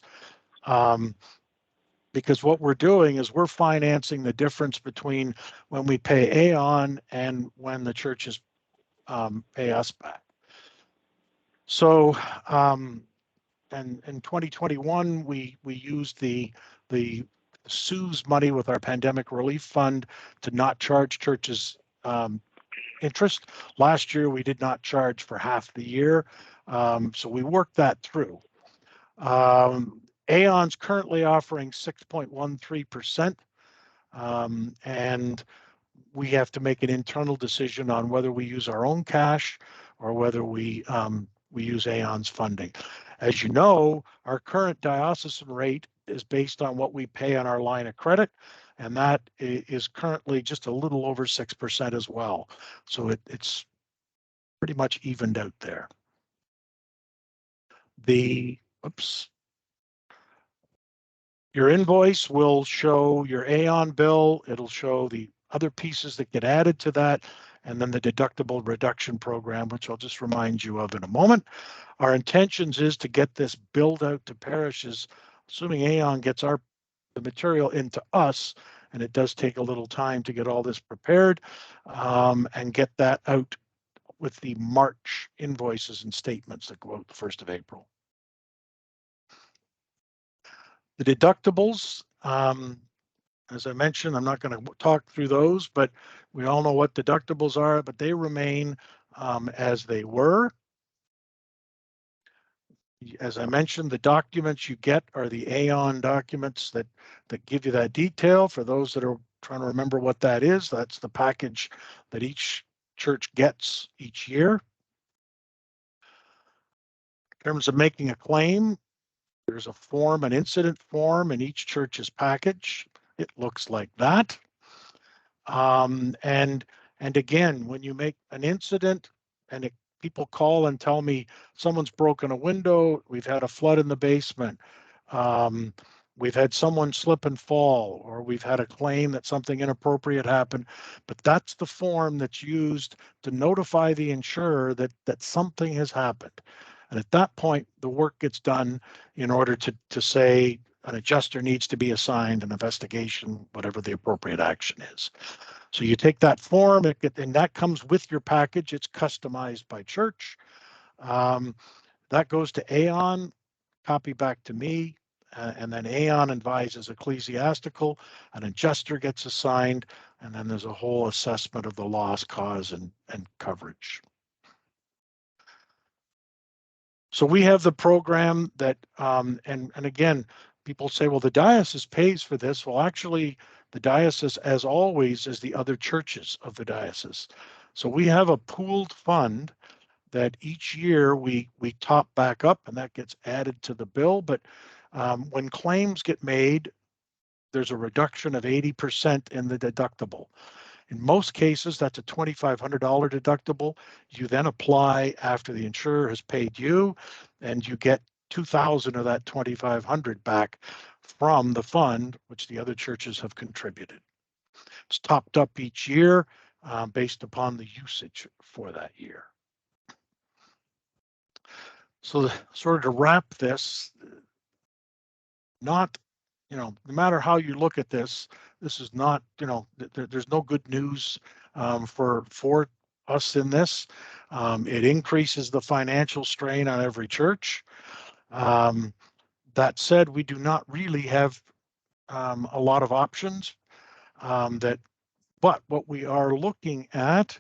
Because what we're doing is we're financing the difference between when we pay Aon and when the churches pay us back. So, and in 2021, we used the CEWS money with our pandemic relief fund to not charge churches interest. Last year, we did not charge for half the year, so we worked that through. Aon's currently offering 6.13%, and we have to make an internal decision on whether we use our own cash or whether we use Aon's funding. As you know, our current diocesan rate is based on what we pay on our line of credit, and that is currently just a little over 6% as well. So it's pretty much evened out there. Your invoice will show your Aon bill. It'll show the other pieces that get added to that, and then the deductible reduction program, which I'll just remind you of in a moment. Our intentions is to get this billed out to parishes, assuming Aon gets the material into us, and it does take a little time to get all this prepared, and get that out with the March invoices and statements that go out the 1st of April. The deductibles, as I mentioned, I'm not going to talk through those, but we all know what deductibles are, but they remain as they were. As I mentioned, the documents you get are the Aon documents that give you that detail. For those that are trying to remember what that is, that's the package that each church gets each year. In terms of making a claim, there's a form, an incident form in each church's package. It looks like that. And again, when you make an incident and people call and tell me someone's broken a window, we've had a flood in the basement, we've had someone slip and fall, or we've had a claim that something inappropriate happened, but that's the form that's used to notify the insurer that something has happened. And at that point, the work gets done in order to say an adjuster needs to be assigned, an investigation, whatever the appropriate action is. So you take that form, and that comes with your package. It's customized by church. That goes to Aon, copy back to me, and then Aon advises ecclesiastical, an adjuster gets assigned, and then there's a whole assessment of the loss, cause, and coverage. So we have the program that, and again, people say, well, the diocese pays for this. Well, actually, the diocese, as always, is the other churches of the diocese. So we have a pooled fund that each year we top back up, and that gets added to the bill. But when claims get made, there's a reduction of 80% in the deductible. In most cases, that's a $2,500 deductible. You then apply after the insurer has paid you, and you get $2,000 of that $2,500 back from the fund, which the other churches have contributed. It's topped up each year based upon the usage for that year. So sort of to wrap this, no matter how you look at this, this is not, there's no good news for us in this. It increases the financial strain on every church. That said, we do not really have a lot of options. But what we are looking at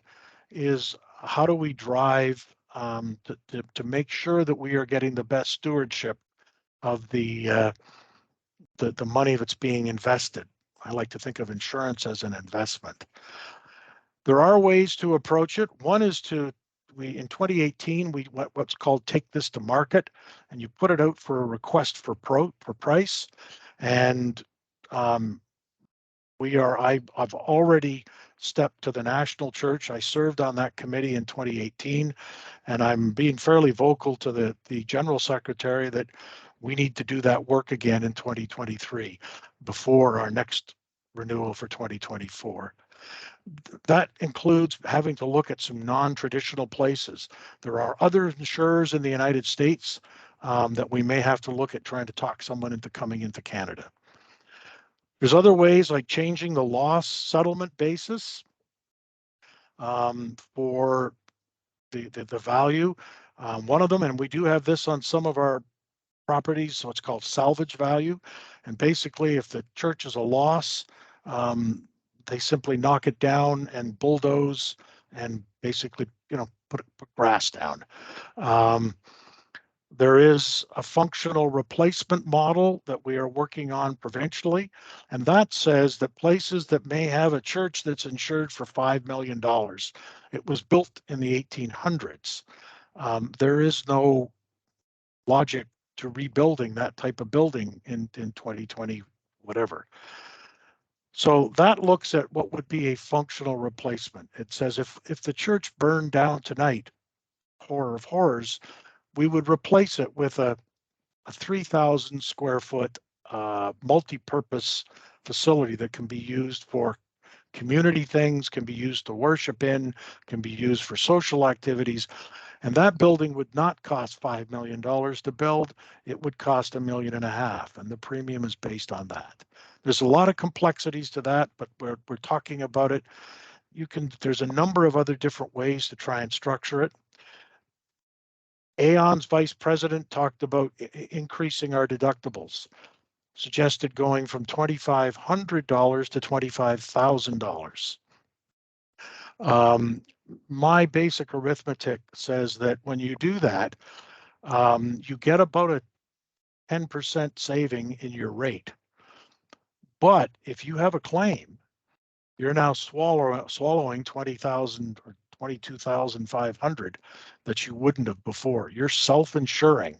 is how do we drive to make sure that we are getting the best stewardship of the money that's being invested. I like to think of insurance as an investment. There are ways to approach it. One is in 2018, we went what's called take this to market, and you put it out for a request for price. And I've already stepped to the national church. I served on that committee in 2018, and I'm being fairly vocal to the general secretary that we need to do that work again in 2023 before our next renewal for 2024. That includes having to look at some non-traditional places. There are other insurers in the United States that we may have to look at trying to talk someone into coming into Canada. There's other ways like changing the loss settlement basis for the value. One of them, and we do have this on some of our properties, so it's called salvage value. And basically, if the church is a loss, they simply knock it down and bulldoze and basically, put grass down. There is a functional replacement model that we are working on provincially, and that says that places that may have a church that's insured for $5 million, it was built in the 1800s. There is no logic to rebuilding that type of building in 2020, whatever. So that looks at what would be a functional replacement. It says if the church burned down tonight, horror of horrors, we would replace it with a 3,000 square foot multi-purpose facility that can be used for community things, can be used to worship in, can be used for social activities. And that building would not cost $5 million to build. It would cost $1.5 million, and the premium is based on that. There's a lot of complexities to that, but we're talking about it. There's a number of other different ways to try and structure it. Aon's vice president talked about increasing our deductibles, suggested going from $2,500 to $25,000. My basic arithmetic says that when you do that, you get about a 10% saving in your rate. But if you have a claim, you're now swallowing 20,000 or 22,500 that you wouldn't have before. You're self-insuring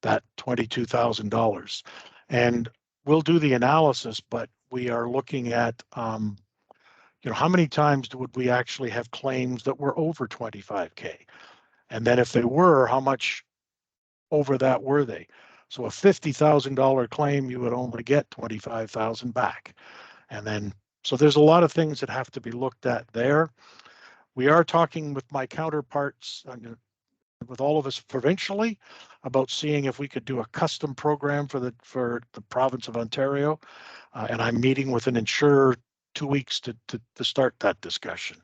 that $22,000. And we'll do the analysis, but we are looking at, how many times would we actually have claims that were over 25K? And then if they were, how much over that were they? So a $50,000 claim, you would only get 25,000 back. And then, so there's a lot of things that have to be looked at there. We are talking with my counterparts, with all of us provincially, about seeing if we could do a custom program for the province of Ontario. And I'm meeting with an insurer 2 weeks to start that discussion.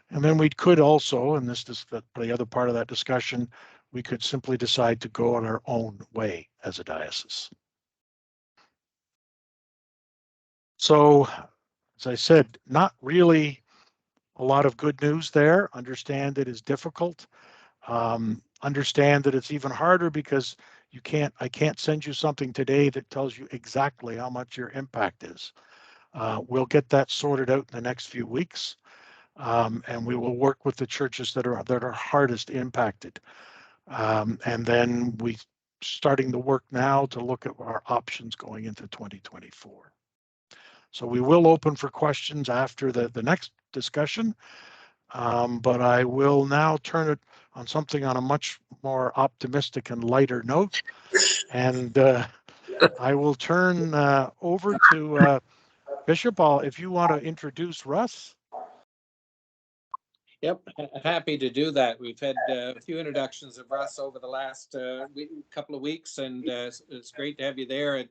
And then we could also, and this is the other part of that discussion, we could simply decide to go on our own way as a diocese. So, as I said, not really a lot of good news there. Understand it is difficult. Understand that it's even harder because I can't send you something today that tells you exactly how much your impact is. We'll get that sorted out in the next few weeks, and we will work with the churches that are hardest impacted. And then we starting the work now to look at our options going into 2024. So we will open for questions after the next discussion, but I will now turn it on something on a much more optimistic and lighter note. And I will turn over to Bishop. If you want to introduce Russ. Yep, happy to do that. We've had a few introductions of Russ over the last couple of weeks, and it's great to have you there. And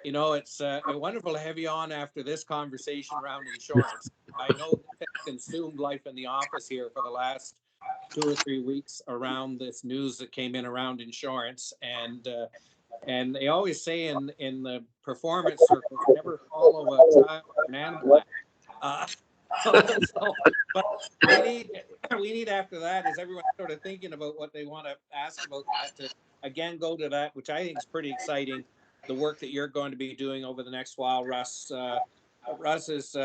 it's wonderful to have you on after this conversation around insurance. I know that has consumed life in the office here for the last 2 or 3 weeks around this news that came in around insurance, and they always say in the performance circles, never follow a child or an animal. But we need after that is everyone sort of thinking about what they want to ask about that, to again go to that, which I think is pretty exciting, the work that you're going to be doing over the next while, Russ. Russ is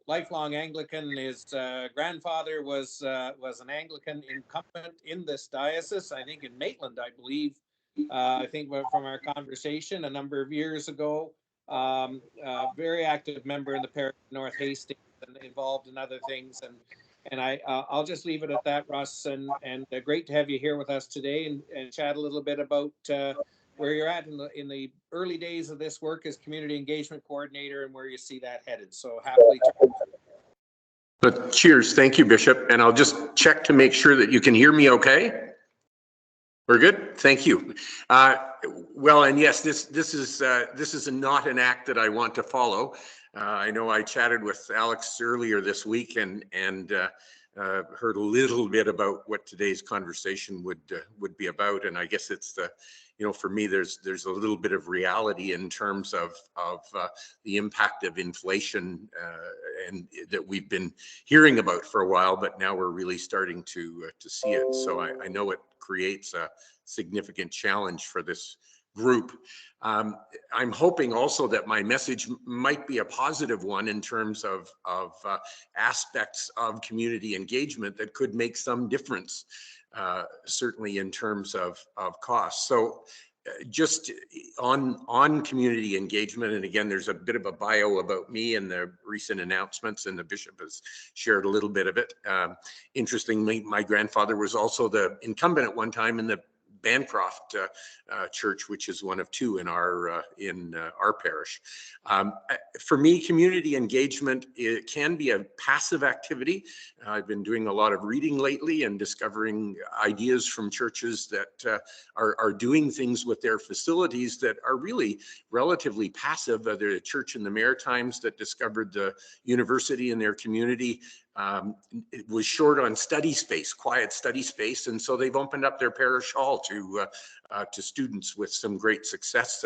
lifelong Anglican. His grandfather was an Anglican incumbent in this diocese, I think in Maitland, I believe. I think from our conversation a number of years ago. Very active member in the parish of North Hastings and involved in other things. And I'll just leave it at that, Russ. And great to have you here with us today and chat a little bit about where you're at in the early days of this work as community engagement coordinator and where you see that headed. So happily. Cheers. Thank you, Bishop. And I'll just check to make sure that you can hear me okay. We're good. Thank you. Well, and yes, this is not an act that I want to follow. I know I chatted with Alex earlier this week and heard a little bit about what today's conversation would be about, and I guess it's for me there's a little bit of reality in terms of the impact of inflation and that we've been hearing about for a while, but now we're really starting to see it. So I know it creates a significant challenge for this group. I'm hoping also that my message might be a positive one in terms of aspects of community engagement that could make some difference, certainly in terms of costs. So just on community engagement, and again, there's a bit of a bio about me and the recent announcements, and the bishop has shared a little bit of it. Interestingly, my grandfather was also the incumbent at one time in the Bancroft Church, which is one of two in our parish. For me, community engagement, it can be a passive activity. I've been doing a lot of reading lately and discovering ideas from churches that are doing things with their facilities that are really relatively passive. There's a church in the Maritimes that discovered the university in their community it was short on study space, quiet study space, and so they've opened up their parish hall to students with some great success.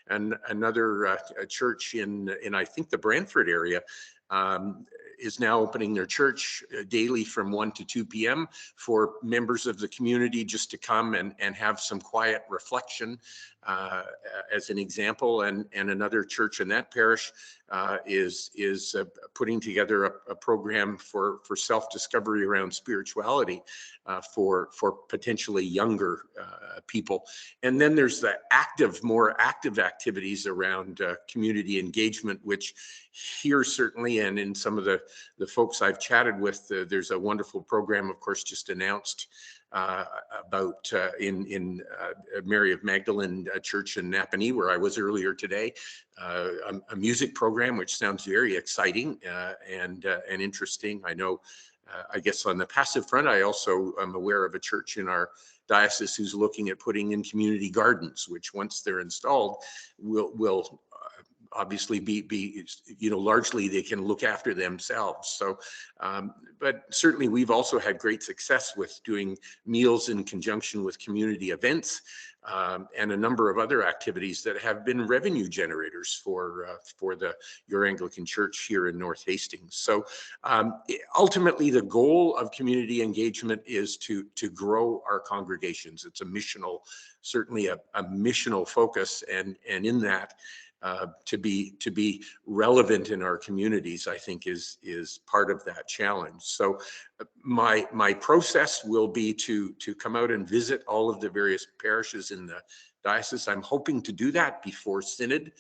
And another church in I think the Brantford area is now opening their church daily from 1 to 2 p.m. for members of the community just to come and have some quiet reflection, as an example. And another church in that parish is putting together a program for self-discovery around spirituality for potentially younger people. And then there's the more active activities around community engagement, which here certainly, and in some of the folks I've chatted with, there's a wonderful program, of course, just announced about in Mary of Magdalene Church in Napanee, where I was earlier today, a music program, which sounds very exciting and interesting. I know, I guess on the passive front, I also am aware of a church in our diocese who's looking at putting in community gardens, which once they're installed will obviously be largely they can look after themselves. So but certainly we've also had great success with doing meals in conjunction with community events and a number of other activities that have been revenue generators for your Anglican Church here in North Hastings. So ultimately the goal of community engagement is to grow our congregations. It's a missional, certainly a missional focus, and in that to be relevant in our communities, I think is part of that challenge. So my process will be to come out and visit all of the various parishes in the diocese. I'm hoping to do that before Synod.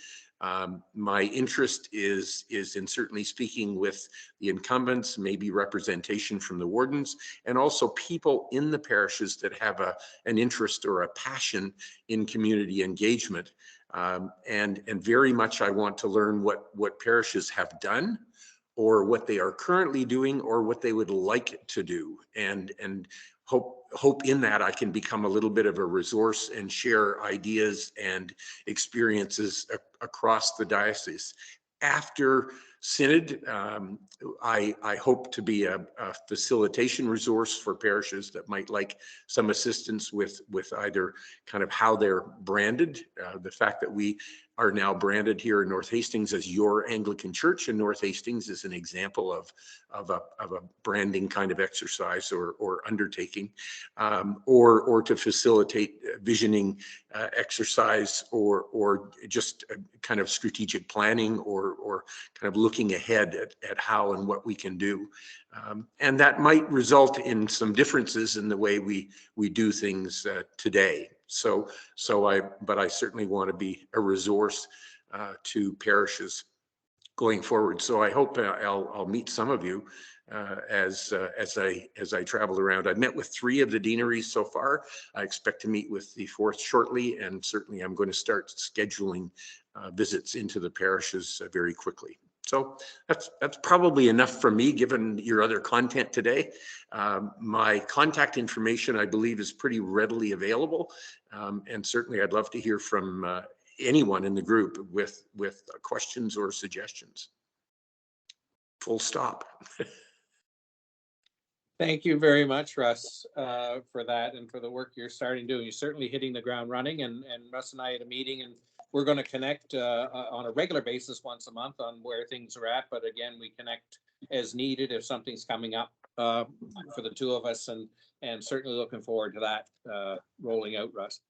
My interest is in certainly speaking with the incumbents, maybe representation from the wardens, and also people in the parishes that have an interest or a passion in community engagement. And very much I want to learn what parishes have done, or what they are currently doing, or what they would like to do, and hope in that I can become a little bit of a resource and share ideas and experiences across the diocese. After Synod, I hope to be a facilitation resource for parishes that might like some assistance with either kind of how they're branded. The fact that we are now branded here in North Hastings as Your Anglican Church in North Hastings is an example of a branding kind of exercise or undertaking, or to facilitate visioning exercise, or just kind of strategic planning, or kind of looking ahead at how and what we can do. And that might result in some differences in the way we do things today. But I certainly want to be a resource to parishes going forward. So I hope I'll meet some of you as I travel around. I've met with 3 of the deaneries so far. I expect to meet with the 4th shortly, and certainly I'm going to start scheduling visits into the parishes very quickly. So that's probably enough for me, given your other content today. My contact information, I believe, is pretty readily available, and certainly I'd love to hear from anyone in the group with questions or suggestions. Full stop. Thank you very much, Russ, for that and for the work you're starting to do. You're certainly hitting the ground running, and Russ and I had a meeting, and we're going to connect on a regular basis once a month on where things are at. But again, we connect as needed if something's coming up for the 2 of us, and certainly looking forward to that rolling out, Russ.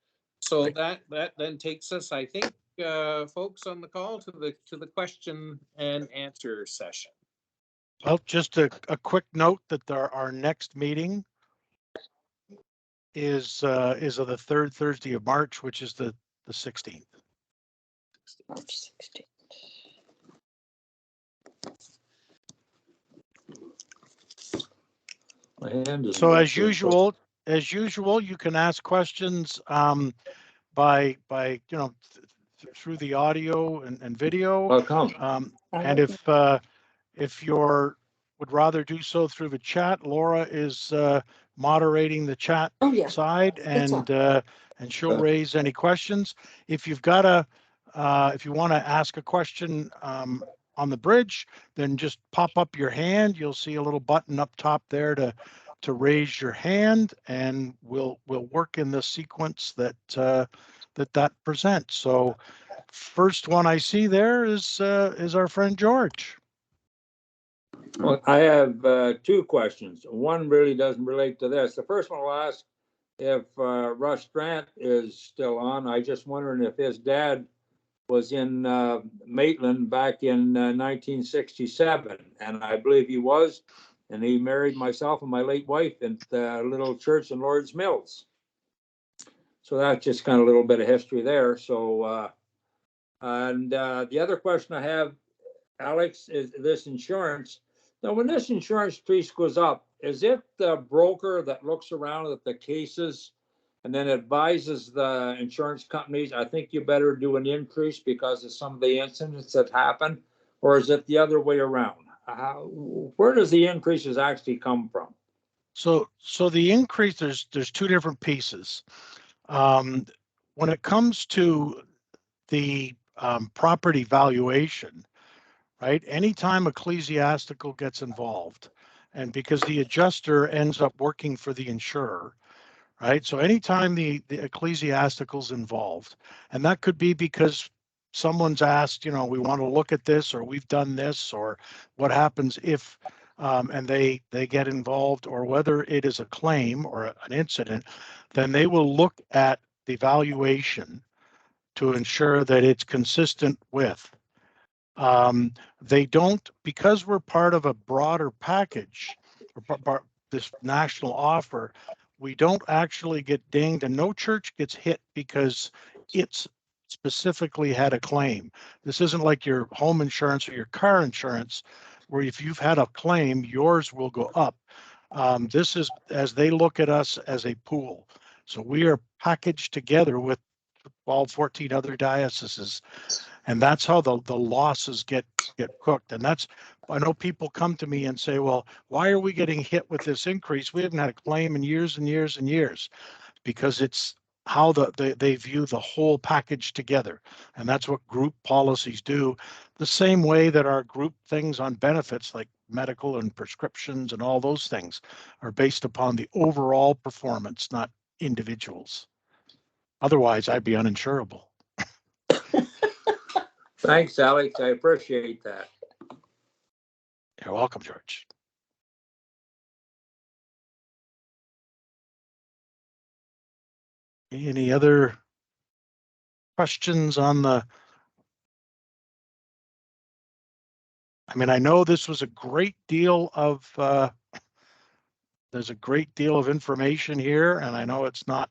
So that then takes us, I think, folks on the call to the question and answer session. Well, just a quick note that our next meeting is on the 3rd Thursday of March, which is the 16th. March 16th. So as usual, as usual, you can ask questions by through the audio and video. Welcome. And if you're would rather do so through the chat, Laura is moderating the chat side, and she'll raise any questions. If you've got if you want to ask a question on the bridge, then just pop up your hand. You'll see a little button up top there to raise your hand, and we'll work in the sequence that that presents. So first one I see there is our friend George. Well, I have two questions. One really doesn't relate to this. The first one will ask if Russ Grant is still on. I just wondering if his dad was in Maitland back in 1967, and I believe he was, and he married myself and my late wife in the little church in Lord's Mills. So that's just kind of a little bit of history there. So, and the other question I have, Alex, is this insurance. Now, when this insurance piece goes up, is it the broker that looks around at the cases and then advises the insurance companies, I think you better do an increase because of some of the incidents that happen? Or is it the other way around? Where does the increases actually come from? So the increase, there's two different pieces. When it comes to the property valuation, right? Anytime ecclesiastical gets involved, and because the adjuster ends up working for the insurer, right? So anytime the ecclesiastical's involved, and that could be because someone's asked, we want to look at this, or we've done this, or what happens if, and they get involved, or whether it is a claim or an incident, then they will look at the valuation to ensure that it's consistent with. They don't, because we're part of a broader package, or this national offer, we don't actually get dinged, and no church gets hit because it's specifically had a claim. This isn't like your home insurance or your car insurance, where if you've had a claim, yours will go up. This is as they look at us as a pool. So we are packaged together with 12, 14 other dioceses. And that's how the losses get cooked. And that's, I know people come to me and say, well, why are we getting hit with this increase? We haven't had a claim in years and years and years, because it's how they view the whole package together. And that's what group policies do. The same way that our group things on benefits like medical and prescriptions and all those things are based upon the overall performance, not individuals. Otherwise, I'd be uninsurable. Thanks, Alex. I appreciate that. You're welcome, George. Any other questions on the? I mean, I know this was a great deal of, there's a great deal of information here, and I know it's not,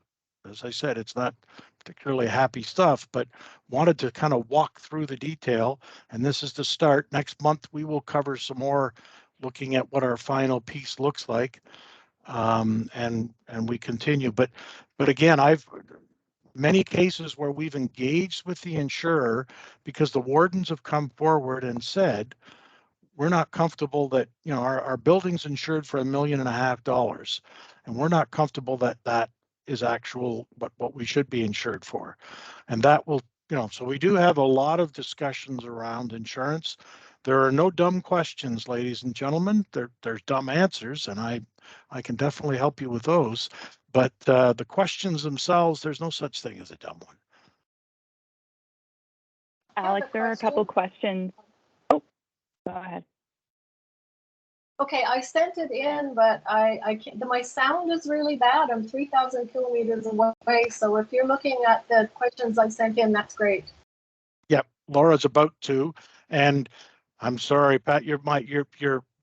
as I said, it's not particularly happy stuff, but wanted to kind of walk through the detail. And this is the start. Next month, we will cover some more, looking at what our final piece looks like. And we continue. But again, I've many cases where we've engaged with the insurer because the wardens have come forward and said, we're not comfortable that, our building's insured for $1.5 million, and we're not comfortable that that is actual what we should be insured for. And that will, so we do have a lot of discussions around insurance. There are no dumb questions, ladies and gentlemen. There's dumb answers, and I can definitely help you with those. But the questions themselves, there's no such thing as a dumb one. Alex, there are a couple questions. Oh, go ahead. Okay, I sent it in, but I can't, my sound is really bad. I'm 3,000 kilometers away. So if you're looking at the questions I sent in, that's great. Yep, Laura's about to, and I'm sorry, Pat, you're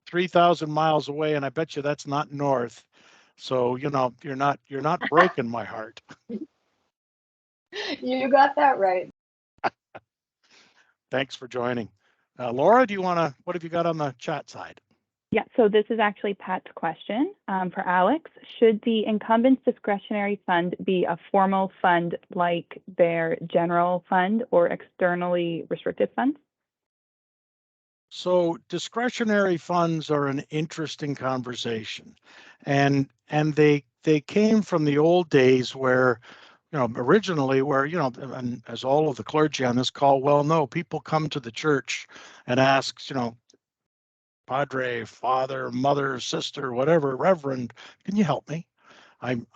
3,000 miles away, and I bet you that's not north. So, you're not breaking my heart. You got that right. Thanks for joining. Laura, what have you got on the chat side? Yeah, so this is actually Pat's question for Alex. Should the incumbent's discretionary fund be a formal fund like their general fund or externally restricted funds? So discretionary funds are an interesting conversation, and they came from the old days where, originally where, and as all of the clergy on this call well know, people come to the church and ask, Padre, father, mother, sister, whatever, reverend, can you help me? I'm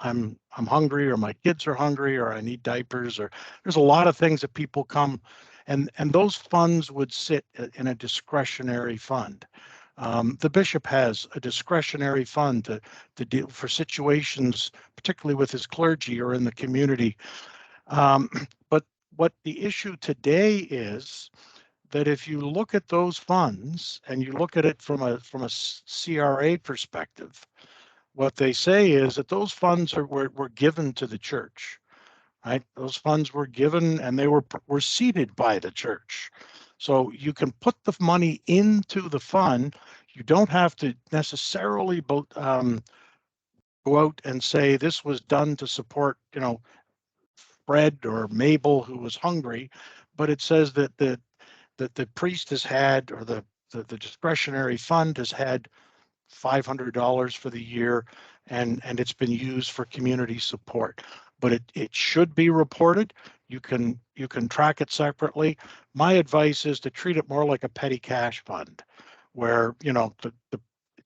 hungry, or my kids are hungry, or I need diapers, or there's a lot of things that people come, and those funds would sit in a discretionary fund. The bishop has a discretionary fund to deal for situations, particularly with his clergy or in the community. But what the issue today is that if you look at those funds and you look at it from a CRA perspective, what they say is that those funds were given to the church, right? Those funds were given and they were seeded by the church. So you can put the money into the fund. You don't have to necessarily go out and say this was done to support, Fred or Mabel who was hungry, but it says that the priest has had, or the discretionary fund has had $500 for the year, and it's been used for community support. But it should be reported. You can track it separately. My advice is to treat it more like a petty cash fund, where it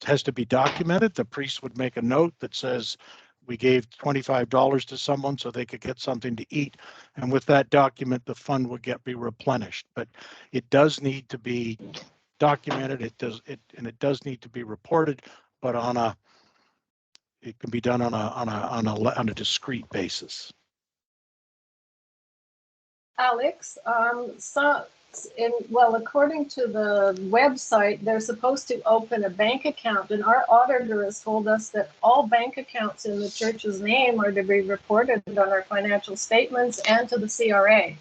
has to be documented. The priest would make a note that says we gave $25 to someone so they could get something to eat, and with that document, the fund would be replenished. But it does need to be documented. It does need to be reported, but it can be done on a discrete basis. Alex, according to the website, they're supposed to open a bank account, and our auditor has told us that all bank accounts in the church's name are to be reported on our financial statements and to the CRA.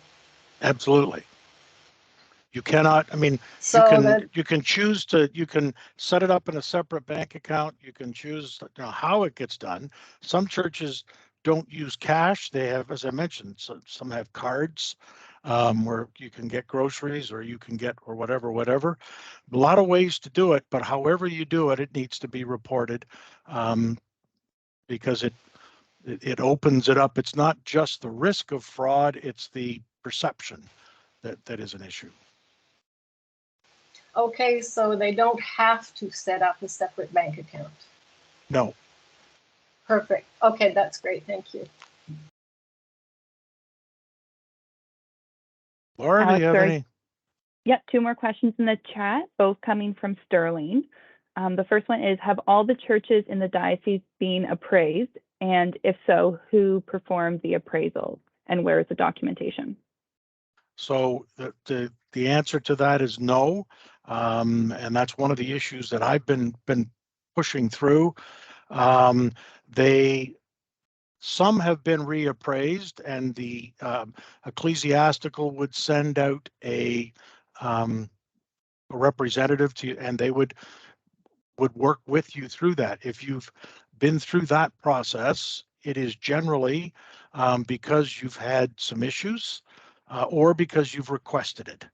Absolutely. You cannot, you can choose to, you can set it up in a separate bank account. You can choose how it gets done. Some churches don't use cash. They have, as I mentioned, some have cards where you can get groceries, or you can get, or whatever. A lot of ways to do it, but however you do it, it needs to be reported because it opens it up. It's not just the risk of fraud, it's the perception that is an issue. Okay, so they don't have to set up a separate bank account. No. Perfect. Okay, that's great. Thank you. Laura, do you have any? Yep, 2 more questions in the chat, both coming from Sterling. The first one is, have all the churches in the diocese been appraised? And if so, who performed the appraisal, and where is the documentation? So the answer to that is no. And that's one of the issues that I've been pushing through. Some have been reappraised, and the ecclesiastical would send out a representative to you, and they would work with you through that. If you've been through that process, it is generally because you've had some issues or because you've requested it.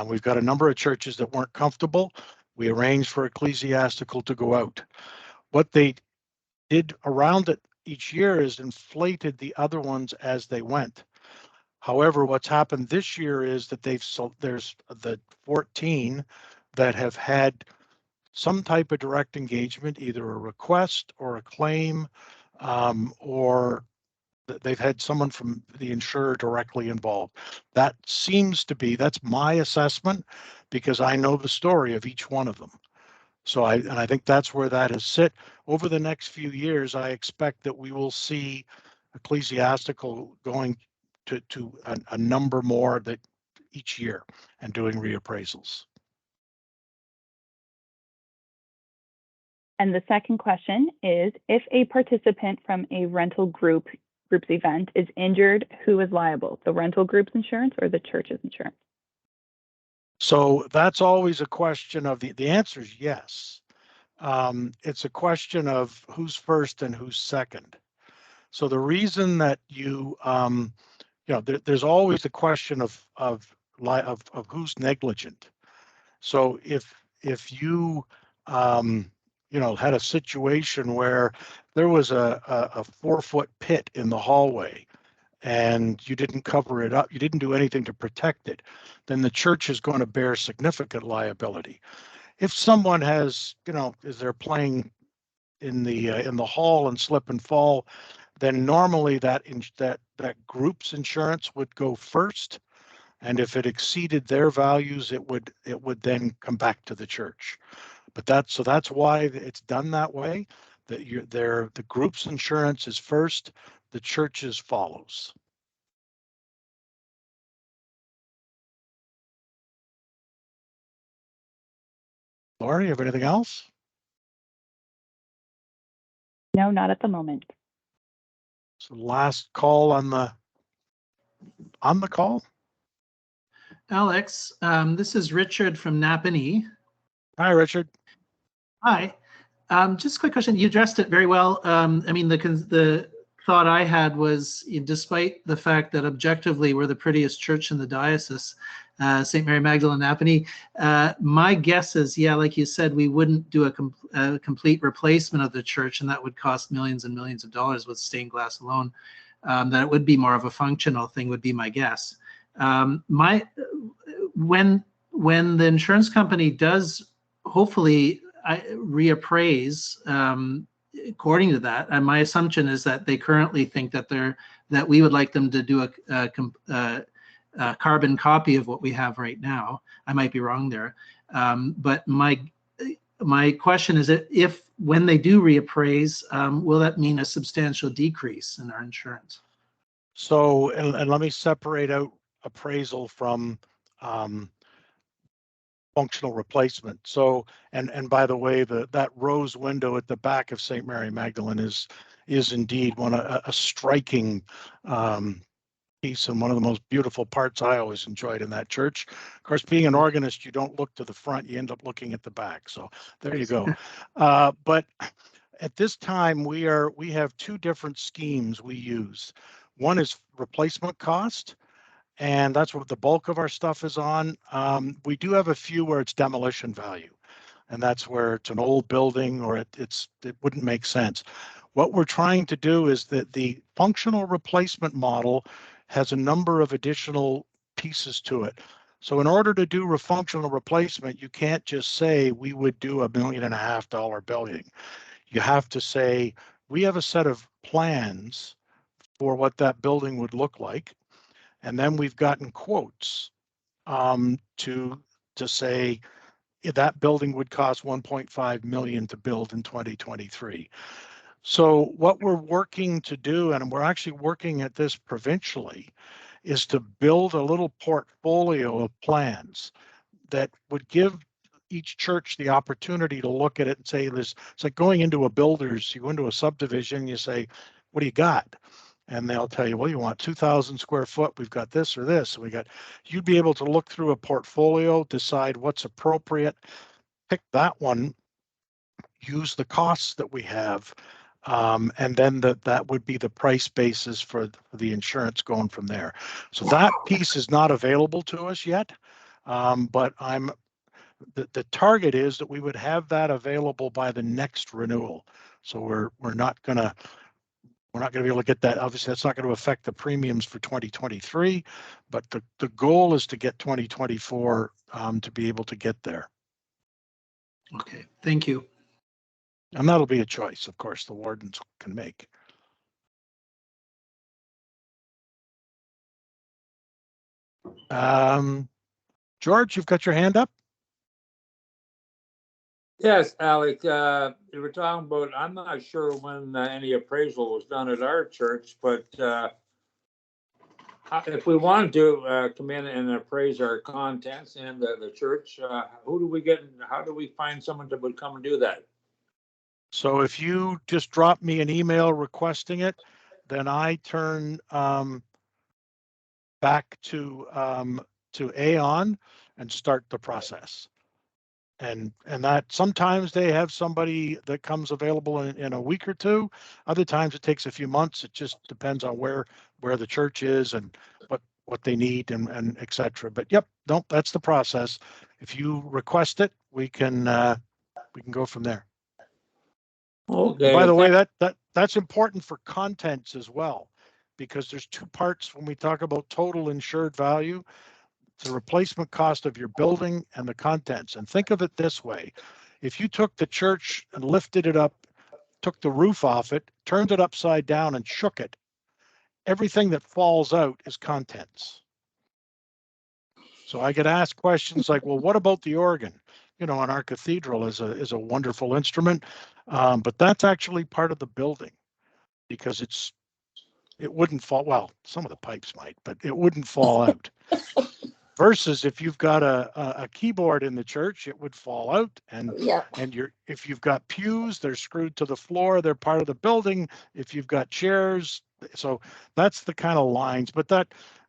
We've got a number of churches that weren't comfortable. We arranged for ecclesiastical to go out. What they did around it each year is inflated the other ones as they went. However, what's happened this year is that there's the 14 that have had some type of direct engagement, either a request or a claim, or they've had someone from the insurer directly involved. That's my assessment, because I know the story of each one of them. So I think that's where that has sit. Over the next few years, I expect that we will see ecclesiastical going to a number more that each year and doing reappraisals. And the second question is, if a participant from a rental group's event is injured, who is liable? The rental group's insurance or the church's insurance? So that's always a question of the answer is yes. It's a question of who's first and who's second. So the reason that there's always the question of who's negligent. So if you had a situation where there was a 4-foot pit in the hallway and you didn't cover it up, you didn't do anything to protect it, then the church is going to bear significant liability. If someone has, is they're playing in the hall and slip and fall, then normally that group's insurance would go first, and if it exceeded their values, it would then come back to the church. But that's why it's done that way. That the group's insurance is first, the church's follows. Laura, you have anything else? No, not at the moment. So last call on the call. Alex, this is Richard from Napanee. Hi, Richard. Hi. Just a quick question. You addressed it very well. I mean, the thought I had was, despite the fact that objectively we're the prettiest church in the diocese, St. Mary Magdalene Napanee, my guess is, yeah, like you said, we wouldn't do a complete replacement of the church, and that would cost millions and millions of dollars with stained glass alone. That it would be more of a functional thing would be my guess. When the insurance company does hopefully reappraise according to that, and my assumption is that they currently think that we would like them to do a carbon copy of what we have right now. I might be wrong there, but my question is, if when they do reappraise, will that mean a substantial decrease in our insurance? So, and let me separate out appraisal from functional replacement. So, and by the way, that rose window at the back of St. Mary Magdalene is indeed a striking piece and one of the most beautiful parts I always enjoyed in that church. Of course, being an organist, you don't look to the front, you end up looking at the back. So there you go. But at this time, we have two different schemes we use. One is replacement cost, and that's what the bulk of our stuff is on. We do have a few where it's demolition value, and that's where it's an old building or it wouldn't make sense. What we're trying to do is that the functional replacement model has a number of additional pieces to it. So in order to do a functional replacement, you can't just say we would do $1.5 million building. You have to say we have a set of plans for what that building would look like, and then we've gotten quotes to say that building would cost 1.5 million to build in 2023. So what we're working to do, and we're actually working at this provincially, is to build a little portfolio of plans that would give each church the opportunity to look at it and say, it's like going into a builder's, you go into a subdivision, you say, what do you got? And they'll tell you, well, you want 2,000 square foot, we've got this or this. You'd be able to look through a portfolio, decide what's appropriate, pick that one, use the costs that we have, and then that would be the price basis for the insurance going from there. So that piece is not available to us yet, but the target is that we would have that available by the next renewal. So we're not going to be able to get that. Obviously, that's not going to affect the premiums for 2023, but the goal is to get 2024 to be able to get there. Okay, thank you. And that'll be a choice, of course, the wardens can make. George, you've got your hand up. Yes, Alec, you were talking about, I'm not sure when any appraisal was done at our church, but if we wanted to come in and appraise our contents and the church, who do we get, how do we find someone that would come and do that? So if you just drop me an email requesting it, then I turn back to Aon and start the process. And that sometimes they have somebody that comes available in a week or two. Other times it takes a few months. It just depends on where the church is and what they need and et cetera. But yep, no, that's the process. If you request it, we can go from there. Okay. By the way, that's important for contents as well, because there's two parts when we talk about total insured value. The replacement cost of your building and the contents. And think of it this way. If you took the church and lifted it up, took the roof off it, turned it upside down and shook it, everything that falls out is contents. So I get asked questions like, well, what about the organ? You know, and our cathedral is a wonderful instrument, but that's actually part of the building because it wouldn't fall. Well, some of the pipes might, but it wouldn't fall out. Versus if you've got a keyboard in the church, it would fall out. And if you've got pews, they're screwed to the floor, they're part of the building. If you've got chairs, so that's the kind of lines.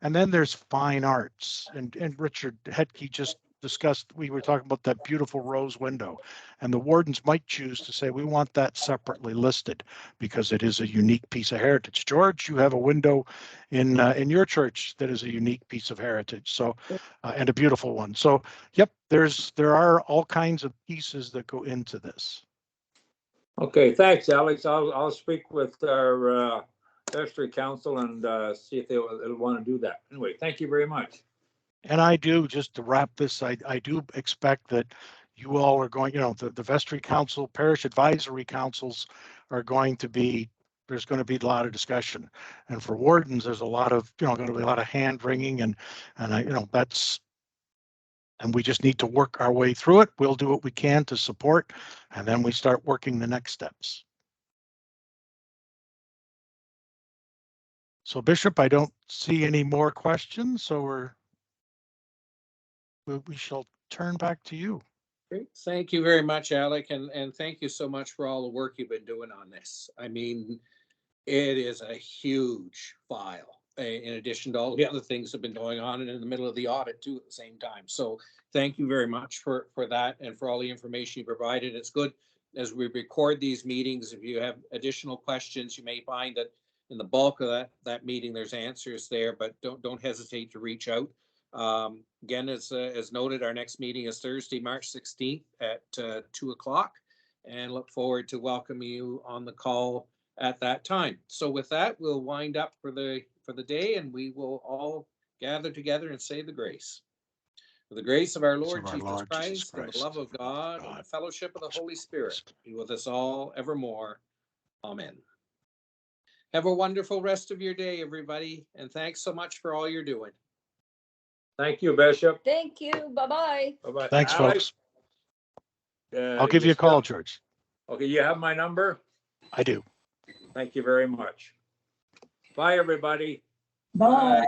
And then there's fine arts. And Richard Hetke just discussed, we were talking about that beautiful rose window, and the wardens might choose to say, we want that separately listed because it is a unique piece of heritage. George, you have a window in your church that is a unique piece of heritage. So, and a beautiful one. So, yep, there are all kinds of pieces that go into this. Okay, thanks, Alex. I'll speak with our vestry council and see if they'll want to do that. Anyway, thank you very much. And I do, just to wrap this, I do expect that you all are going, the vestry council, parish advisory councils are going to be, there's going to be a lot of discussion. And for wardens, there's a lot of, going to be a lot of hand wringing and and we just need to work our way through it. We'll do what we can to support, and then we start working the next steps. So Bishop, I don't see any more questions, so we shall turn back to you. Great. Thank you very much, Alec, and thank you so much for all the work you've been doing on this. I mean, it is a huge file, in addition to all the other things that have been going on and in the middle of the audit too at the same time. So thank you very much for that and for all the information you provided. It's good as we record these meetings. If you have additional questions, you may find that in the bulk of that meeting, there's answers there, but don't hesitate to reach out. Again, as noted, our next meeting is Thursday, March 16th at 2 o'clock, and look forward to welcoming you on the call at that time. So with that, we'll wind up for the day, and we will all gather together and say the grace. For the grace of our Lord Jesus Christ, and the love of God, and the fellowship of the Holy Spirit be with us all evermore. Amen. Have a wonderful rest of your day, everybody, and thanks so much for all you're doing. Thank you, Bishop. Thank you. Bye-bye. Bye-bye. Thanks, Alex, folks. I'll give you a call, George. Okay, you have my number? I do. Thank you very much. Bye, everybody. Bye.